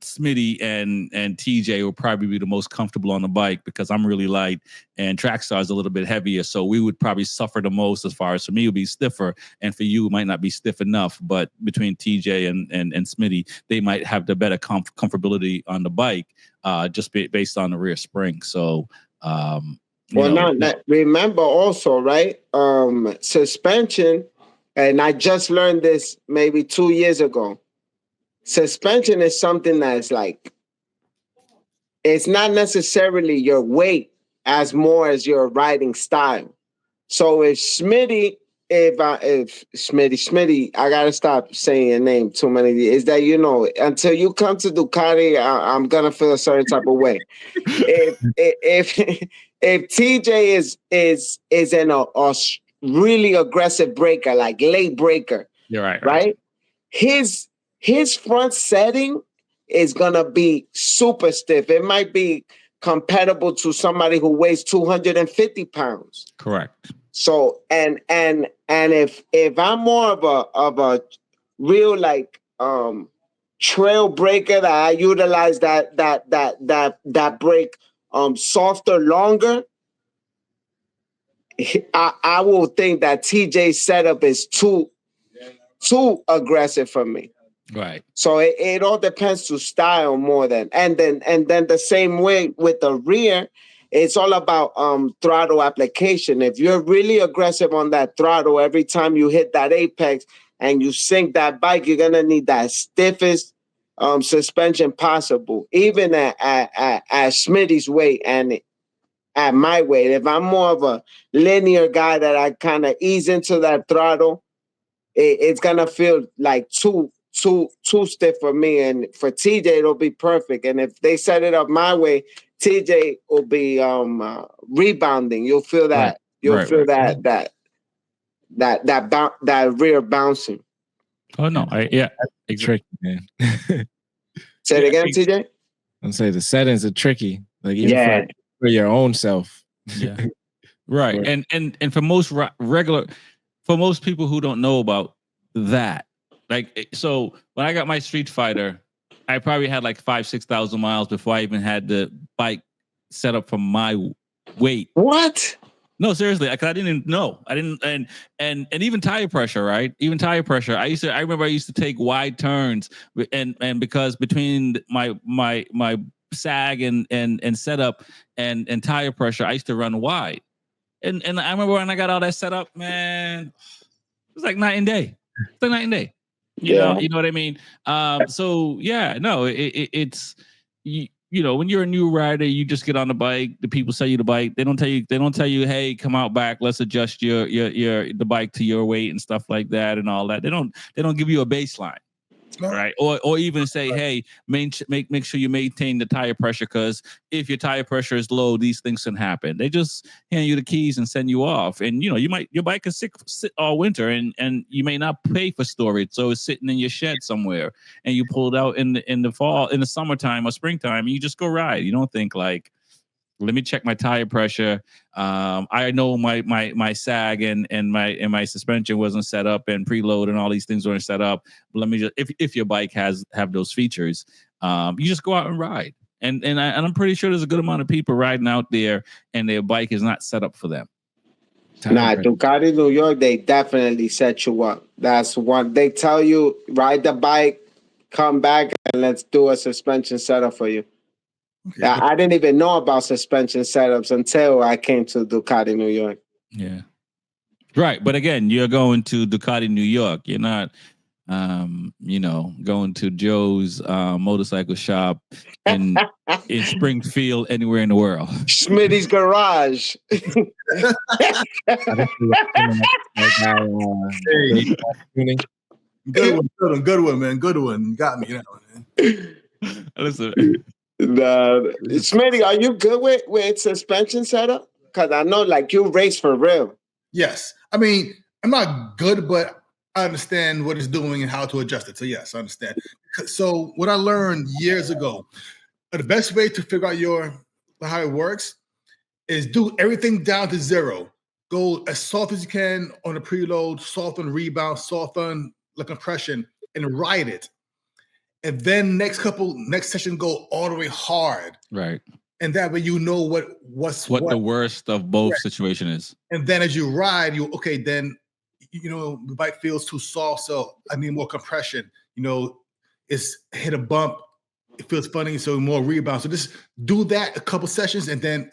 Smitty and TJ will probably be the most comfortable on the bike, because I'm really light and Trackstar is a little bit heavier. So we would probably suffer the most. As far as for me, it would be stiffer, and for you, it might not be stiff enough. But between TJ and Smitty, they might have the better comfortability on the bike, just based on the rear spring. So, remember also, right? Suspension, and I just learned this maybe 2 years ago. Suspension is something that's like, it's not necessarily your weight as more as your riding style. So if Smitty, I gotta stop saying your name too many. Is that, until you come to Ducati, I'm gonna feel a certain type of way. if TJ is in a really aggressive breaker, like late breaker, you're right. Right? His front setting is gonna be super stiff. It might be compatible to somebody who weighs 250 pounds. Correct. So and if I'm more of a real trail breaker, that I utilize that brake softer, longer, I will think that TJ's setup is too aggressive for me. Right. So it all depends to style more than, and then the same way with the rear, it's all about throttle application. If you're really aggressive on that throttle, every time you hit that apex and you sink that bike, you're gonna need that stiffest suspension possible, even at Smitty's weight and at my weight. If I'm more of a linear guy that I kind of ease into that throttle, it's gonna feel like too stiff for me, and for TJ it'll be perfect. And if they set it up my way, TJ will be rebounding. You'll feel that. That rear bouncing. Oh no, it's tricky, man. Say it again, TJ. I'm saying the settings are tricky, like even for your own self. Yeah, right. And for most for most people who don't know about that. Like, so when I got my Street Fighter, I probably had like 5,000-6,000 miles before I even had the bike set up for my weight. What? No, seriously, because I didn't know. I didn't, and even tire pressure, right? Even tire pressure. I remember I used to take wide turns, and because between my sag and setup and tire pressure, I used to run wide. And I remember when I got all that set up, man, it was like night and day. It's like night and day. You know what I mean? So yeah, no, it's when you're a new rider, you just get on the bike. The people sell you the bike. They don't tell you, hey, come out back. Let's adjust the bike to your weight and stuff like that and all that. They don't give you a baseline. Right. Or even say, hey, make sure you maintain the tire pressure, because if your tire pressure is low, these things can happen. They just hand you the keys and send you off. And your bike is sit all winter and you may not pay for storage. So it's sitting in your shed somewhere, and you pull it out in the fall, in the summertime or springtime, and you just go ride. You don't think like, let me check my tire pressure. I know my sag and my suspension wasn't set up, and preload and all these things weren't set up. But let me just, if your bike have those features, you just go out and ride. And I'm pretty sure there's a good amount of people riding out there, and their bike is not set up for them. Ducati New York, they definitely set you up. That's what they tell you: ride the bike, come back, and let's do a suspension setup for you. Okay. I didn't even know about suspension setups until I came to Ducati New York. Yeah. Right. But again, you're going to Ducati New York. You're not going to Joe's motorcycle shop in Springfield, anywhere in the world. Smitty's garage. Good one, man. Good one. You got me. Man. Listen, Smitty, are you good with suspension setup? Because I know, like, you race for real. Yes, I mean, I'm not good, but I understand what it's doing and how to adjust it. So yes, I understand. So what I learned years ago, the best way to figure out how it works is do everything down to zero. Go as soft as you can on the preload, soft on rebound, soft on the compression, and ride it. And then next session go all the way hard. Right. And that way you know what the worst of both situation is. And then as you ride, then the bike feels too soft, so I need more compression. It's hit a bump, it feels funny, so more rebound. So just do that a couple sessions, and then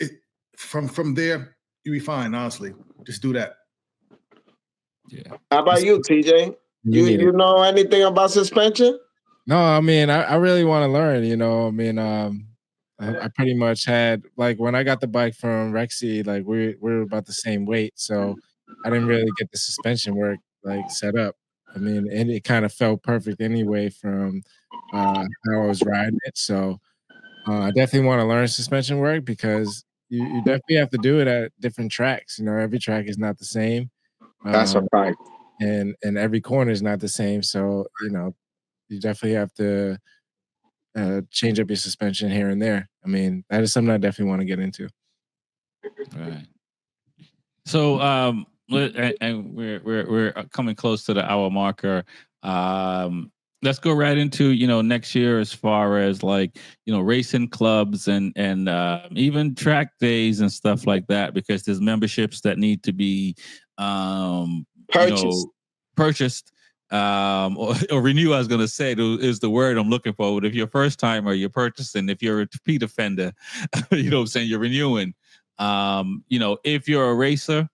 from there you'll be fine. Honestly, just do that. Yeah. How about you, TJ? You know anything about suspension? No, I mean, I really want to learn. I pretty much had, like, when I got the bike from Rexy, like we're about the same weight, so I didn't really get the suspension work like set up. I mean, and it kind of felt perfect anyway from how I was riding it. So I definitely want to learn suspension work because you definitely have to do it at different tracks. Every track is not the same. That's a fact. And every corner is not the same. So you definitely have to change up your suspension here and there. I mean, that is something I definitely want to get into. Right. So, and we're coming close to the hour marker. Let's go right into next year as far as racing clubs and even track days and stuff like that, because there's memberships that need to be purchased. Or renew, I was going to say, is the word I'm looking for. But if you're a first timer, you're purchasing. If you're a repeat offender, you know what I'm saying, you're renewing. If you're a racer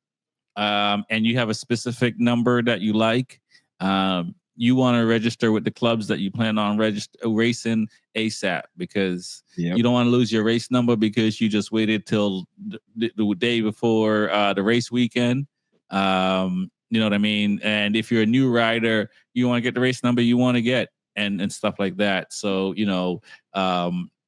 and you have a specific number that you like, you want to register with the clubs that you plan on racing ASAP, because you don't want to lose your race number because you just waited till the day before the race weekend. You know what I mean? And if you're a new rider, you want to get the race number you want to get and stuff like that. So,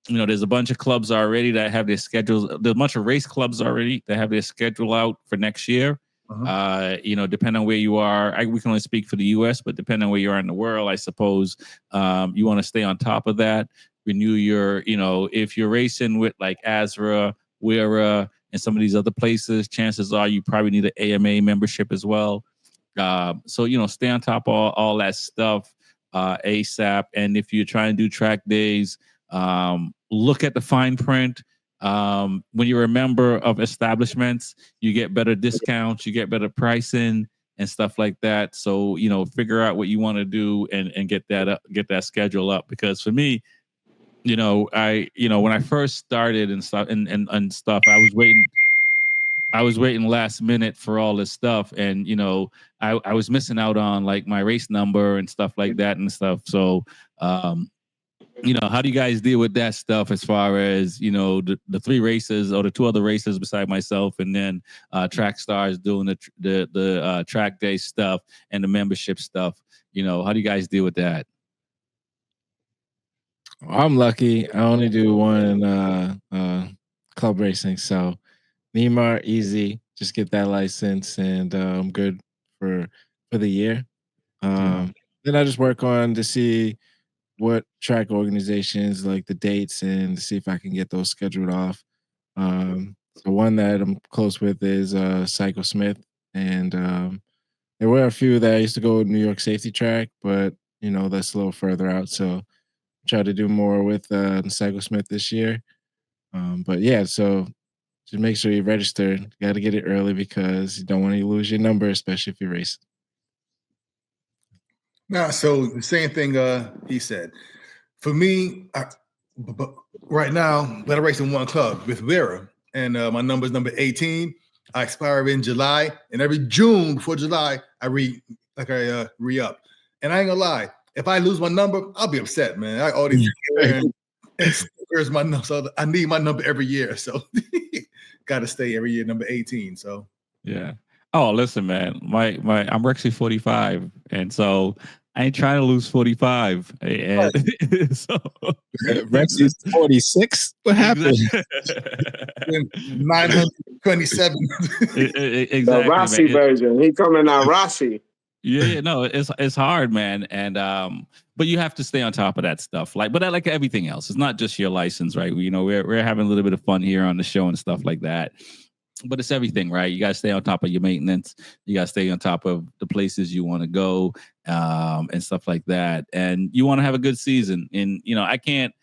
there's a bunch of clubs already that have their schedules. There's a bunch of race clubs already that have their schedule out for next year. Depending on where you are, we can only speak for the US, but depending on where you are in the world, I suppose you want to stay on top of that. Renew your, if you're racing with like Azra, Wera, and some of these other places, chances are you probably need an AMA membership as well. So stay on top of all that stuff ASAP. And if you're trying to do track days, look at the fine print. When you're a member of establishments, you get better discounts, you get better pricing and stuff like that. So figure out what you want to do and get that schedule up. Because for me, when I first started and stuff and stuff, I was waiting last minute for all this stuff, and I was missing out on like my race number and stuff like that and stuff. So how do you guys deal with that stuff as far as the three races or the two other races beside myself, and then Track Stars doing the track day stuff and the membership stuff? How do you guys deal with that? I'm lucky. I only do one club racing, so Neymar, easy. Just get that license, and I'm good for the year. Then I just work on to see what track organizations, like the dates, and see if I can get those scheduled off. So one that I'm close with is Psycho Smith, and there were a few that I used to go with New York Safety Track, but that's a little further out. So try to do more with Psycho Smith this year. But yeah, so just make sure you register. You got to get it early because you don't want to lose your number, especially if you're racing. So the same thing he said. For me, right now, but I race in one club with Vera, and my number is number 18. I expire in July, and every June before July, I re-up. And I ain't gonna lie, if I lose my number, I'll be upset, man. I all these and stickers my number, so I need my number every year. So got to stay every year number 18. So yeah. Oh, listen, man. I'm Rexy 45, and so I ain't trying to lose 45. And so Rexy's 46. What happened? 927. Exactly, the Rossi version. He coming out Rossi. Yeah, no, it's hard, man, and but you have to stay on top of that stuff. But like everything else, it's not just your license, right? We're having a little bit of fun here on the show and stuff like that. But it's everything, right? You got to stay on top of your maintenance. You got to stay on top of the places you want to go, and stuff like that. And you want to have a good season. And I can't,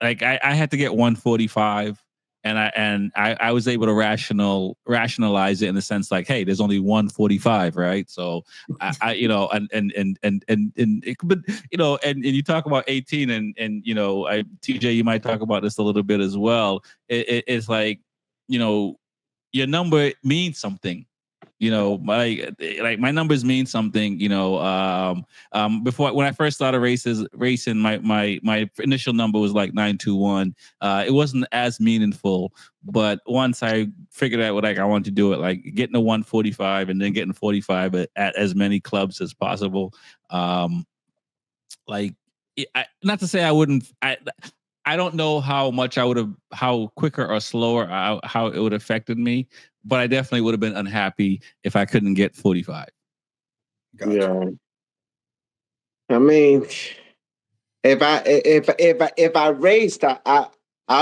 like I had to get 145, and I was able to rationalize it in the sense like, hey, there's only 145, right? So but you talk about 18, and TJ, you might talk about this a little bit as well. It's like, your number means something. My numbers mean something. Before, when I first started racing, my initial number was like 921. It wasn't as meaningful, but once I figured out what I wanted to do it, like getting a 145 and then getting 45 at as many clubs as possible. Not to say I wouldn't. I don't know how much how quicker or slower how it would have affected me, but I definitely would have been unhappy if I couldn't get 45. Gotcha. Yeah. I mean, if I raced, I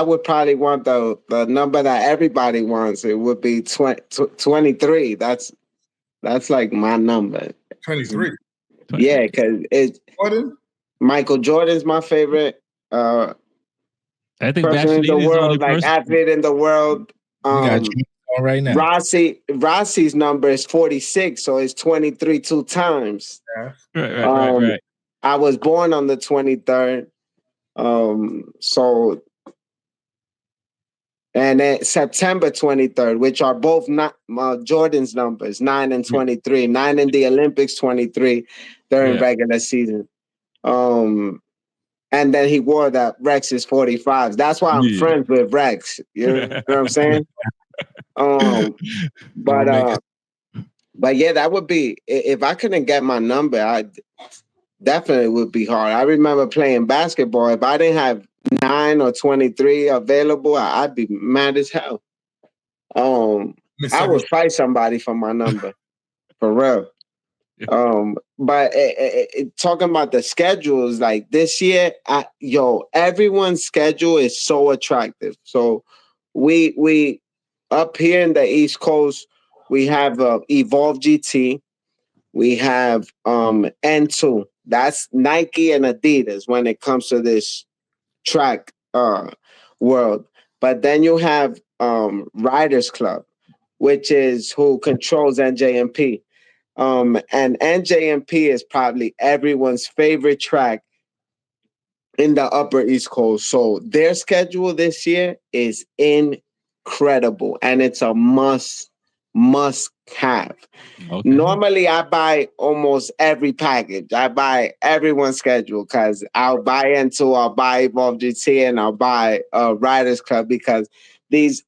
would probably want the number that everybody wants. It would be 23. That's like my number. 23. Yeah, because it's Michael Jordan's my favorite. I think person in the world, like athlete in the world. Right now, Rossi's number is 46, so it's 23 two times. Yeah. Right. I was born on the 23rd, so and then September 23rd, which are both not Jordan's numbers, 9 and 23. 9 in the Olympics, 23 during regular season. And then he wore that Rex's 45s. That's why I'm friends with Rex. You know what I'm saying? But yeah, that would be, if I couldn't get my number, I definitely would be hard. I remember playing basketball. If I didn't have 9 or 23 available, I'd be mad as hell. I would fight somebody for my number, for real. But talking about the schedules, like this year, everyone's schedule is so attractive. So we up here in the East Coast, we have Evolve GT, we have N2. That's Nike and Adidas when it comes to this track world. But then you have Riders Club, which is who controls NJMP. And NJMP is probably everyone's favorite track in the Upper East Coast. So their schedule this year is incredible, and it's a must have. Okay. Normally, I buy almost every package. I buy everyone's schedule because I'll buy N2, I'll buy Evolve GT, and I'll buy Riders Club because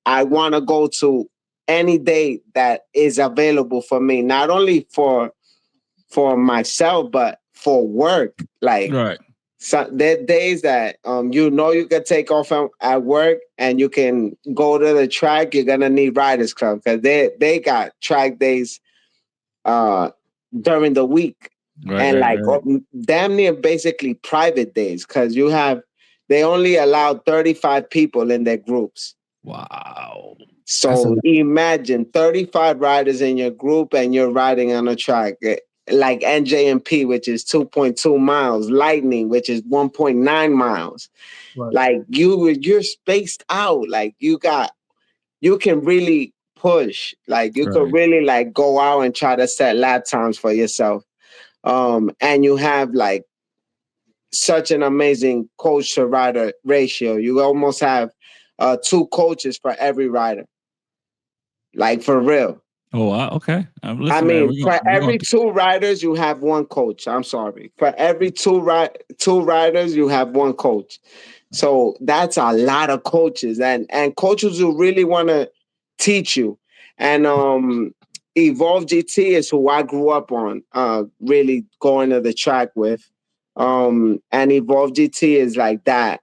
I want to go to any day that is available for me, not only for myself, but for work. Like, right. So there are days that you can take off at work and you can go to the track. You're gonna need Riders Club because they got track days during the week, damn near basically private days because they only allow 35 people in their groups. Wow. So imagine 35 riders in your group and you're riding on a track like NJMP, which is 2.2 miles, Lightning, which is 1.9 miles. Right. Like you're spaced out. Like you can really push. Like you could really like go out and try to set lap times for yourself. And you have like such an amazing coach to rider ratio. You almost have 2 coaches for every rider. Like for real. Oh, wow. Okay. I Listen, man, mean, for every two riders, you have one coach. I'm sorry. For every two riders, you have one coach. So that's a lot of coaches, and coaches who really want to teach you. And Evolve GT is who I grew up on, really going to the track with. And Evolve GT is like that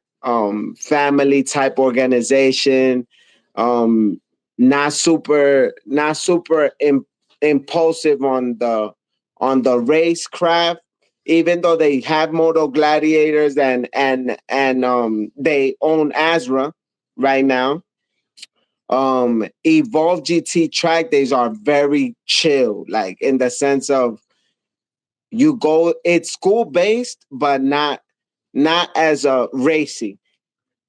family type organization. Not super impulsive on the racecraft, even though they have Moto Gladiators and they own Azra right now. Evolve GT track days are very chill, like in the sense of you go, it's school based, but not as a racy.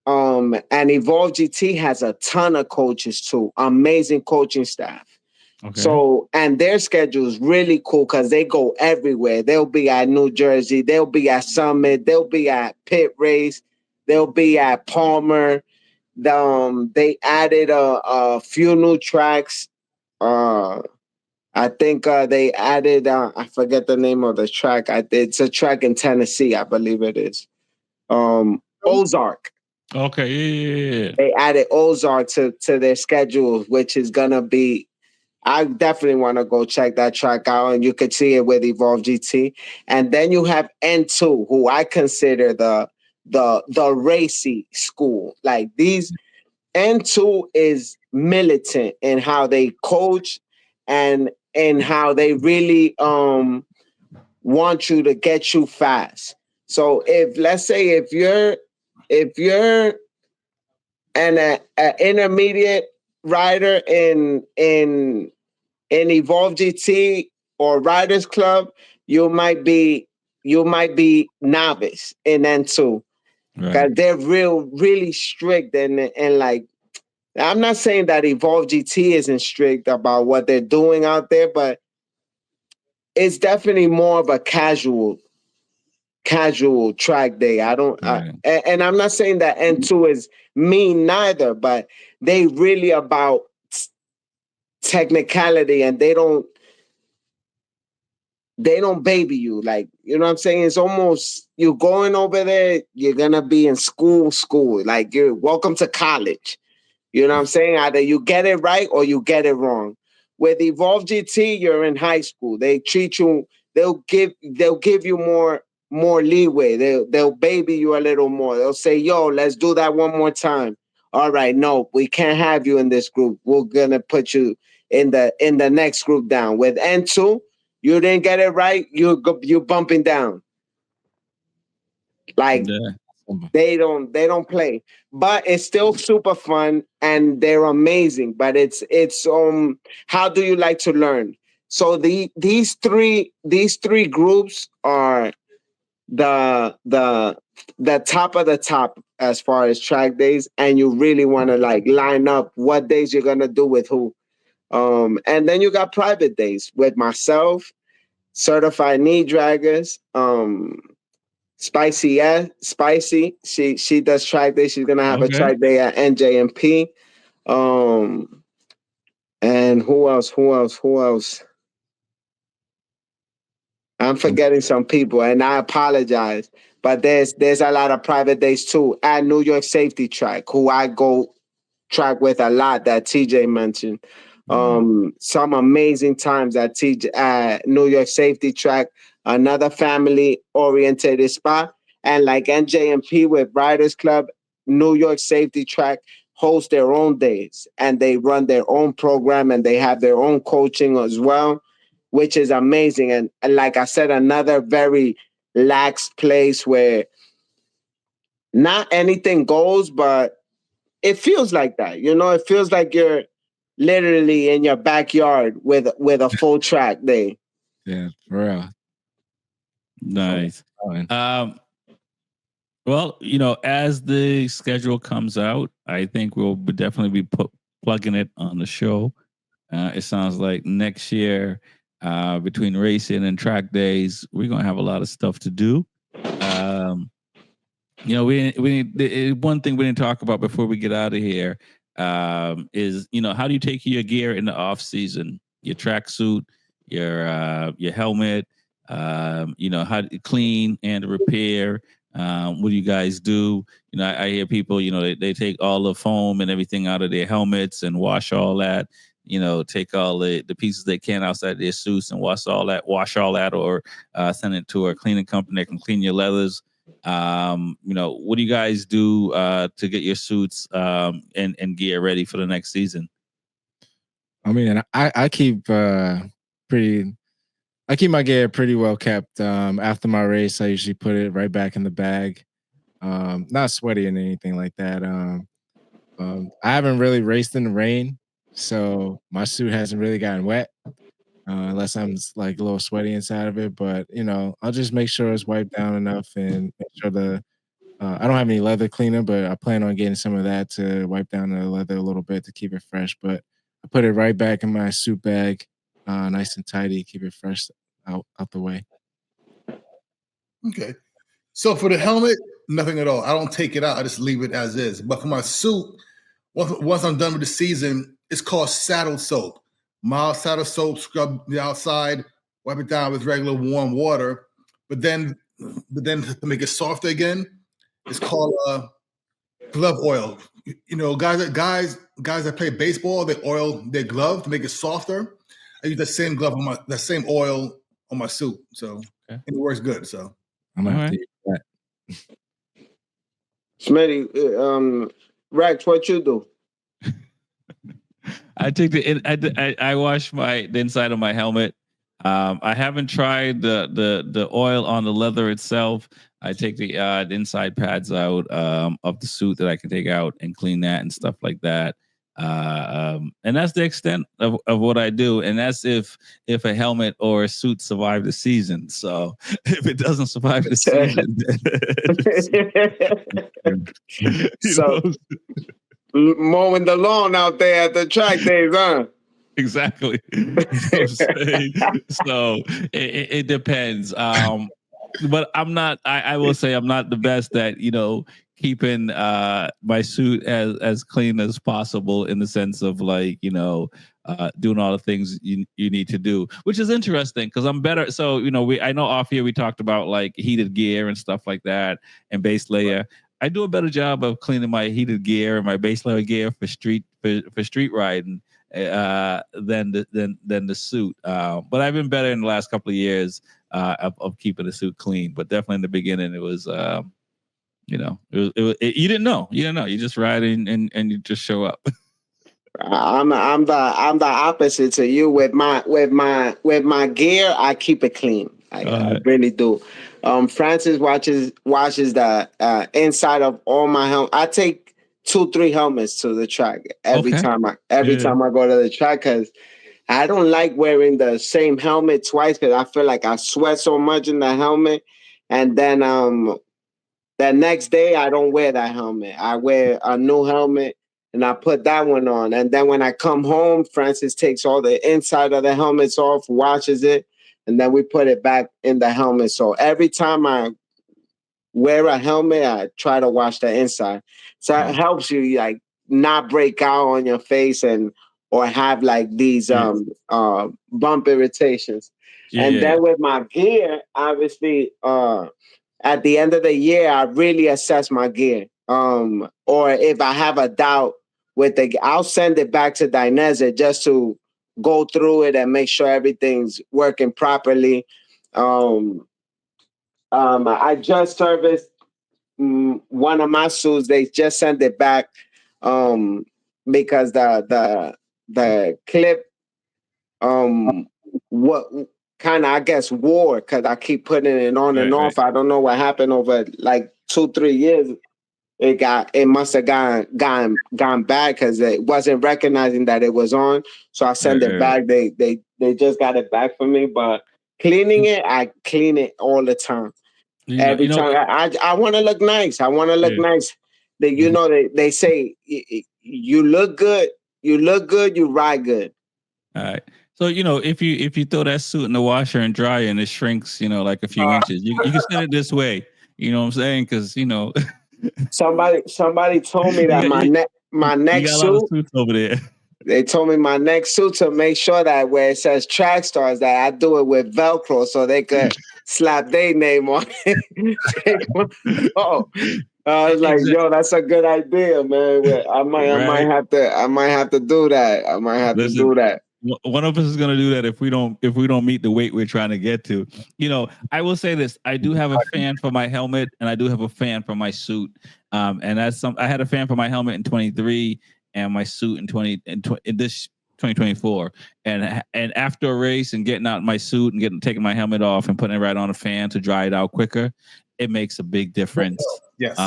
And Evolve GT has a ton of coaches too, amazing coaching staff. Okay. So, and their schedule is really cool because they go everywhere. They'll be at New Jersey, they'll be at Summit, they'll be at Pit Race, they'll be at Palmer. They added a few new tracks. I think they added, I forget the name of the track. It's a track in Tennessee, I believe it is. Ozark. Okay, yeah. They added Ozark to their schedule, which is going to be, I definitely want to go check that track out, and you could see it with Evolve GT. And then you have N2, who I consider the racy school. Like these, N2 is militant in how they coach and how they really want you to get you fast. So if, let's say, if you're an intermediate rider in Evolve GT or Riders Club, you might be novice in N2 because they're really strict and like, I'm not saying that Evolve GT isn't strict about what they're doing out there, but it's definitely more of a casual track day. I don't, and I'm not saying that N2 is mean neither, but they really about technicality, and they don't baby you. Like, you know what I'm saying? It's almost, you're going over there, you're gonna be in school. Like, you're welcome to college. You know what I'm saying? Either you get it right or you get it wrong. With Evolve GT, you're in high school. They treat you, they'll give you more leeway. They'll baby you a little more. They'll say, yo, let's do that one more time. All right, no, we can't have you in this group. We're gonna put you in the next group down. With N2, you didn't get it right, you're bumping down. Like, they don't play, but it's still super fun and they're amazing. But it's how do you like to learn? So these three groups are the top of the top as far as track days, and you really want to like line up what days you're gonna do with who. And then you got private days with myself, certified knee draggers, Spicy. She does track day. She's gonna have a track day at NJMP. And who else? I'm forgetting some people, and I apologize. But there's a lot of private days too at New York Safety Track, who I go track with a lot, that TJ mentioned. Some amazing times at New York Safety Track, another family-oriented spot. And like NJMP with Riders Club, New York Safety Track hosts their own days, and they run their own program, and they have their own coaching as well, which is amazing. And like I said, another very lax place where not anything goes, but it feels like that. You know, it feels like you're literally in your backyard with a full track day. Yeah, for real. Nice. Well, you know, as the schedule comes out, I think we'll definitely be plugging it on the show. It sounds like next year, between racing and track days, we're gonna have a lot of stuff to do. You know, one thing we didn't talk about before we get out of here is, you know, how do you take your gear in the off season? your tracksuit, your helmet, how to clean and repair. What do you guys do? I hear people, they take all the foam and everything out of their helmets and wash all that. Take all the pieces they can outside their suits and wash all that, or send it to a cleaning company that can clean your leathers. What do you guys do to get your suits and gear ready for the next season? I mean, I keep I keep my gear pretty well kept. After my race, I usually put it right back in the bag. Not sweaty and anything like that. I haven't really raced in the rain, so my suit hasn't really gotten wet, unless I'm like a little sweaty inside of it. But I'll just make sure it's wiped down enough and make sure I don't have any leather cleaner, but I plan on getting some of that to wipe down the leather a little bit to keep it fresh. But I put it right back in my suit bag, nice and tidy, keep it fresh out the way. Okay. So for the helmet, nothing at all. I don't take it out. I just leave it as is. But for my suit, once I'm done with the season, it's called saddle soap. Mild saddle soap, scrub the outside, wipe it down with regular warm water. But then to make it softer again, it's called glove oil. Guys that play baseball, they oil their glove to make it softer. I use that same oil on my suit, so it works good. So I'm gonna have to use that. Smitty, Rex, what you do? I take I wash the inside of my helmet. I haven't tried the oil on the leather itself. I take the inside pads out of the suit that I can take out and clean that and stuff like that. And that's the extent of what I do. And that's if a helmet or a suit survive the season. So if it doesn't survive the season, so mowing the lawn out there at the track days, huh? Exactly. So it depends. But I'm not. I will say I'm not the best at keeping my suit as clean as possible in the sense of doing all the things you need to do, which is interesting because I'm better. So I know off here we talked about like heated gear and stuff like that and base layer. Right. I do a better job of cleaning my heated gear and my base layer gear for street riding than the suit. But I've been better in the last couple of years of keeping the suit clean. But definitely in the beginning, it was you didn't know. You just ride in and you just show up. I'm the opposite to you. With my gear, I keep it clean. I really do. Francis washes the inside of all my helmet. I take 2-3 helmets to the track every time I go to the track because I don't like wearing the same helmet twice because I feel like I sweat so much in the helmet, and then the next day I don't wear that helmet. I wear a new helmet and I put that one on, and then when I come home, Francis takes all the inside of the helmets off, washes it, and then we put it back in the helmet. So every time I wear a helmet, I try to wash the inside. So it helps you like not break out on your face or have like these bump irritations. Then with my gear, obviously, at the end of the year, I really assess my gear. Or if I have a doubt with I'll send it back to Dineza just to go through it and make sure everything's working properly. I just serviced one of my suits. They just sent it back because the clip what kind of I guess wore because I keep putting it on and off. I don't know what happened over like 2-3 years. It must have gone bad because it wasn't recognizing that it was on. So I sent it back. They just got it back for me. But cleaning it, I clean it all the time. Every time I want to look nice. I want to look nice. They say you look good. You look good. You ride good. All right. So if you throw that suit in the washer and dryer and it shrinks, like a few inches, you can send it this way. You know what I'm saying? Because somebody told me that my neck suit suits over there. They told me my next suit to make sure that where it says Track Stars, that I do it with Velcro so they could slap their name on it. Oh, I was like, yo, that's a good idea, man. I might have to do that. I might have to do that. One of us is going to do that if we don't meet the weight we're trying to get to. I will say this: I do have a fan for my helmet, and I do have a fan for my suit. And I had a fan for my helmet in 23, and my suit in this 2024. And after a race and getting out my suit and taking my helmet off and putting it right on a fan to dry it out quicker, it makes a big difference. Yes.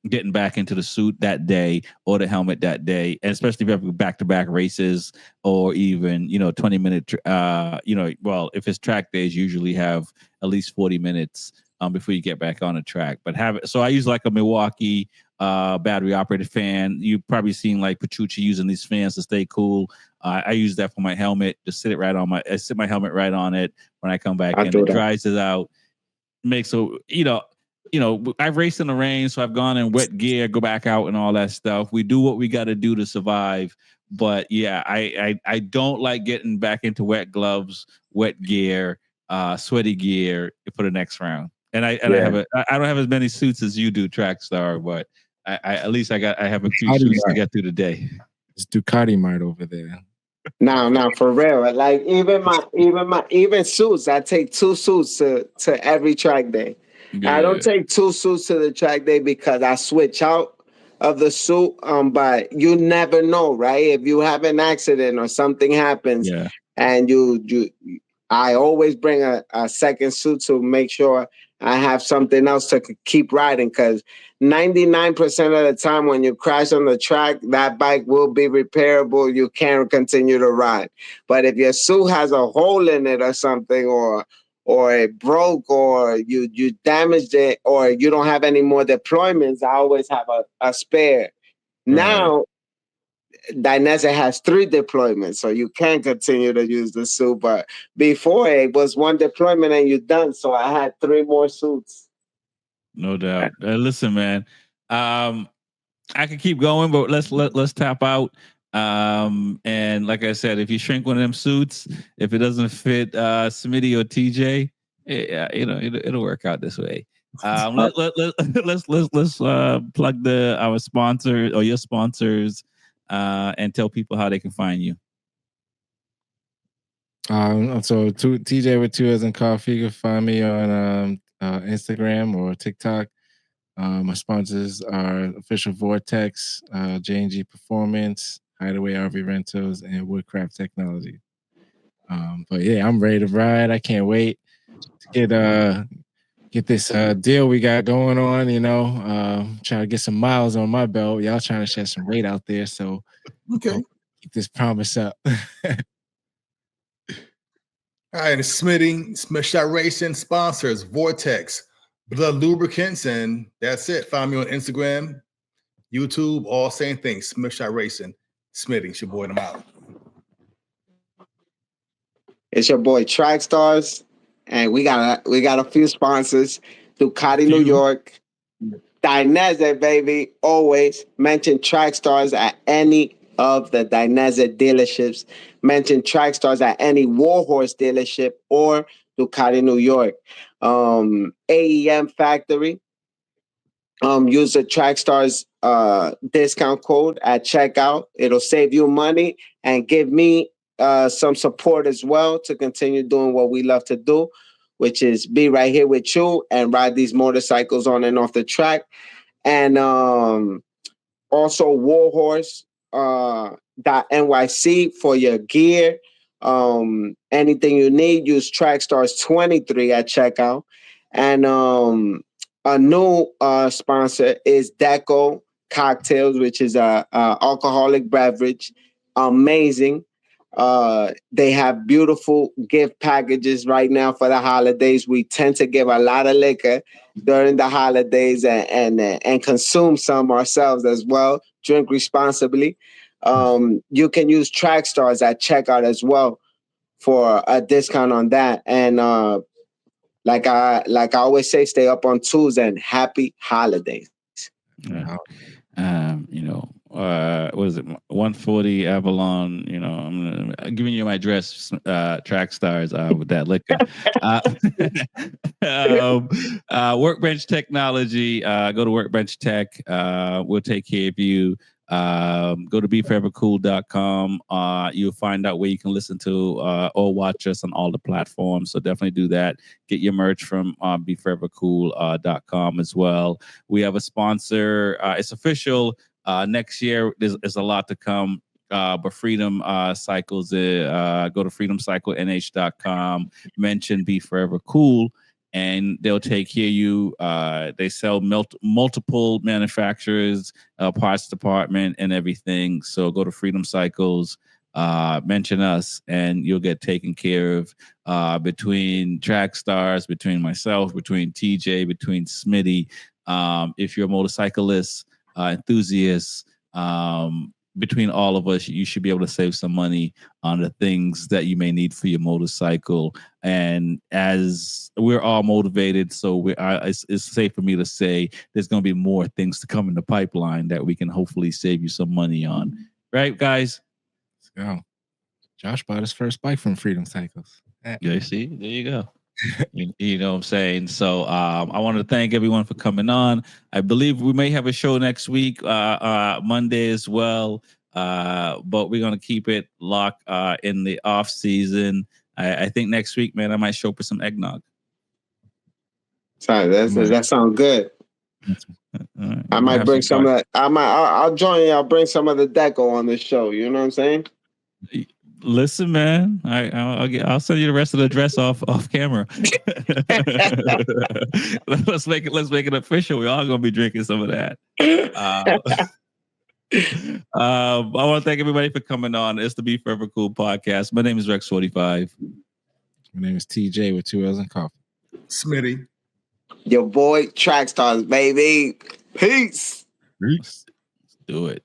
Getting back into the suit that day or the helmet that day, and especially if you have back-to-back races or even 20-minute. If it's track days, you usually have at least 40 minutes before you get back on the track. But so I use like a Milwaukee battery operated fan. You've probably seen like Petrucci using these fans to stay cool. I use that for my helmet. Just sit my helmet right on it when I come back, and it dries it out. Makes I've raced in the rain, so I've gone in wet gear, go back out and all that stuff. We do what we got to do to survive. But yeah, I don't like getting back into wet gloves, wet gear, sweaty gear for the next round. And I don't have as many suits as you do, Track Star, but I at least I have a few suits to get through the day. It's Ducati Mart over there. No, for real. Like even suits, I take 2 suits to every track day. Yeah. I don't take 2 suits to the track day because I switch out of the suit. But you never know, right? If you have an accident or something happens, and I always bring a second suit to make sure I have something else to keep riding, because 99% of the time when you crash on the track, that bike will be repairable. You can continue to ride. But if your suit has a hole in it or something, or it broke, or you damaged it, or you don't have any more deployments, I always have a spare. Right. Now, Dainese has 3 deployments, so you can continue to use the suit. But before, it was 1 deployment and you're done. So I had 3 more suits. No doubt. Listen, man, I could keep going, but let's tap out. And like I said, if you shrink one of them suits, if it doesn't fit Smitty or TJ, it'll work out this way. Let's plug our sponsor or your sponsors. And tell people how they can find you. So TJ with 2 as in coffee. You can find me on Instagram or TikTok. My sponsors are Official Vortex, J&G Performance, Hideaway RV Rentals, and Woodcraft Technology. But yeah, I'm ready to ride. I can't wait to get this deal we got going on, trying to get some miles on my belt. Y'all trying to shed some weight out there, so okay, keep this promise up. All right, and Smitty, Smith Shot Racing sponsors Vortex, Blood Lubricants, and that's it. Find me on Instagram, YouTube, all same thing, Smith Shot Racing. Smitty, it's your boy, and I'm out. It's your boy Track Stars, and we got a few sponsors. Ducati New York, Dainese, baby. Always mention Track Stars at any of the Dainese dealerships. Mention Track Stars at any Warhorse dealership or Ducati New York. AEM Factory. Use the Track Stars discount code at checkout. It'll save you money and give me some support as well to continue doing what we love to do, which is be right here with you and ride these motorcycles on and off the track. And also Warhorse .nyc for your gear. Anything you need, use Trackstars 23 at checkout. And a new sponsor is Deco Cocktails, which is a alcoholic beverage. Amazing. They have beautiful gift packages right now for the holidays. We tend to give a lot of liquor during the holidays and consume some ourselves as well. Drink responsibly. You can use Track Stars at checkout as well for a discount on that. And like I always say, stay up on tools and happy holidays. Yeah. what is it? 140 Avalon. You know, I'm giving you my address. Track stars with that liquor. Workbench Technology. Go to Workbench Tech. We'll take care of you. Go to B4evaKool.com. You'll find out where you can listen to or watch us on all the platforms. So definitely do that. Get your merch from B4evaKool.com as well. We have a sponsor. It's official. Next year, there's a lot to come. But Freedom Cycles, go to freedomcyclenh.com, mention B4evaKool, and they'll take care of you. They sell multiple manufacturers, parts department, and everything. So go to Freedom Cycles, mention us, and you'll get taken care of. Between Track Stars, between myself, between TJ, between Smitty. If you're a motorcyclist, enthusiast, between all of us, you should be able to save some money on the things that you may need for your motorcycle. And as we're all motivated, so it's safe for me to say there's going to be more things to come in the pipeline that we can hopefully save you some money on. Right, guys? Let's go. Josh bought his first bike from Freedom Cycles. Yeah, see, there you go. You know what I'm saying? So I want to thank everyone for coming on. I believe we may have a show next week, Monday as well. But we're going to keep it locked in the off season. I think next week, man, I might show up with some eggnog. Sorry, that sounds good. Right. I might bring some of that. I'll join you. I'll bring some of the deco on the show. You know what I'm saying? Listen, man, I'll send you the rest of the address off camera. let's make it official. We're all gonna be drinking some of that. I want to thank everybody for coming on. It's the B4evaKool podcast. My name is Rex Fortyfive. My name is TJ with 2 L's and coffee. Smitty. Your boy Track Stars, baby. Peace. Let's do it.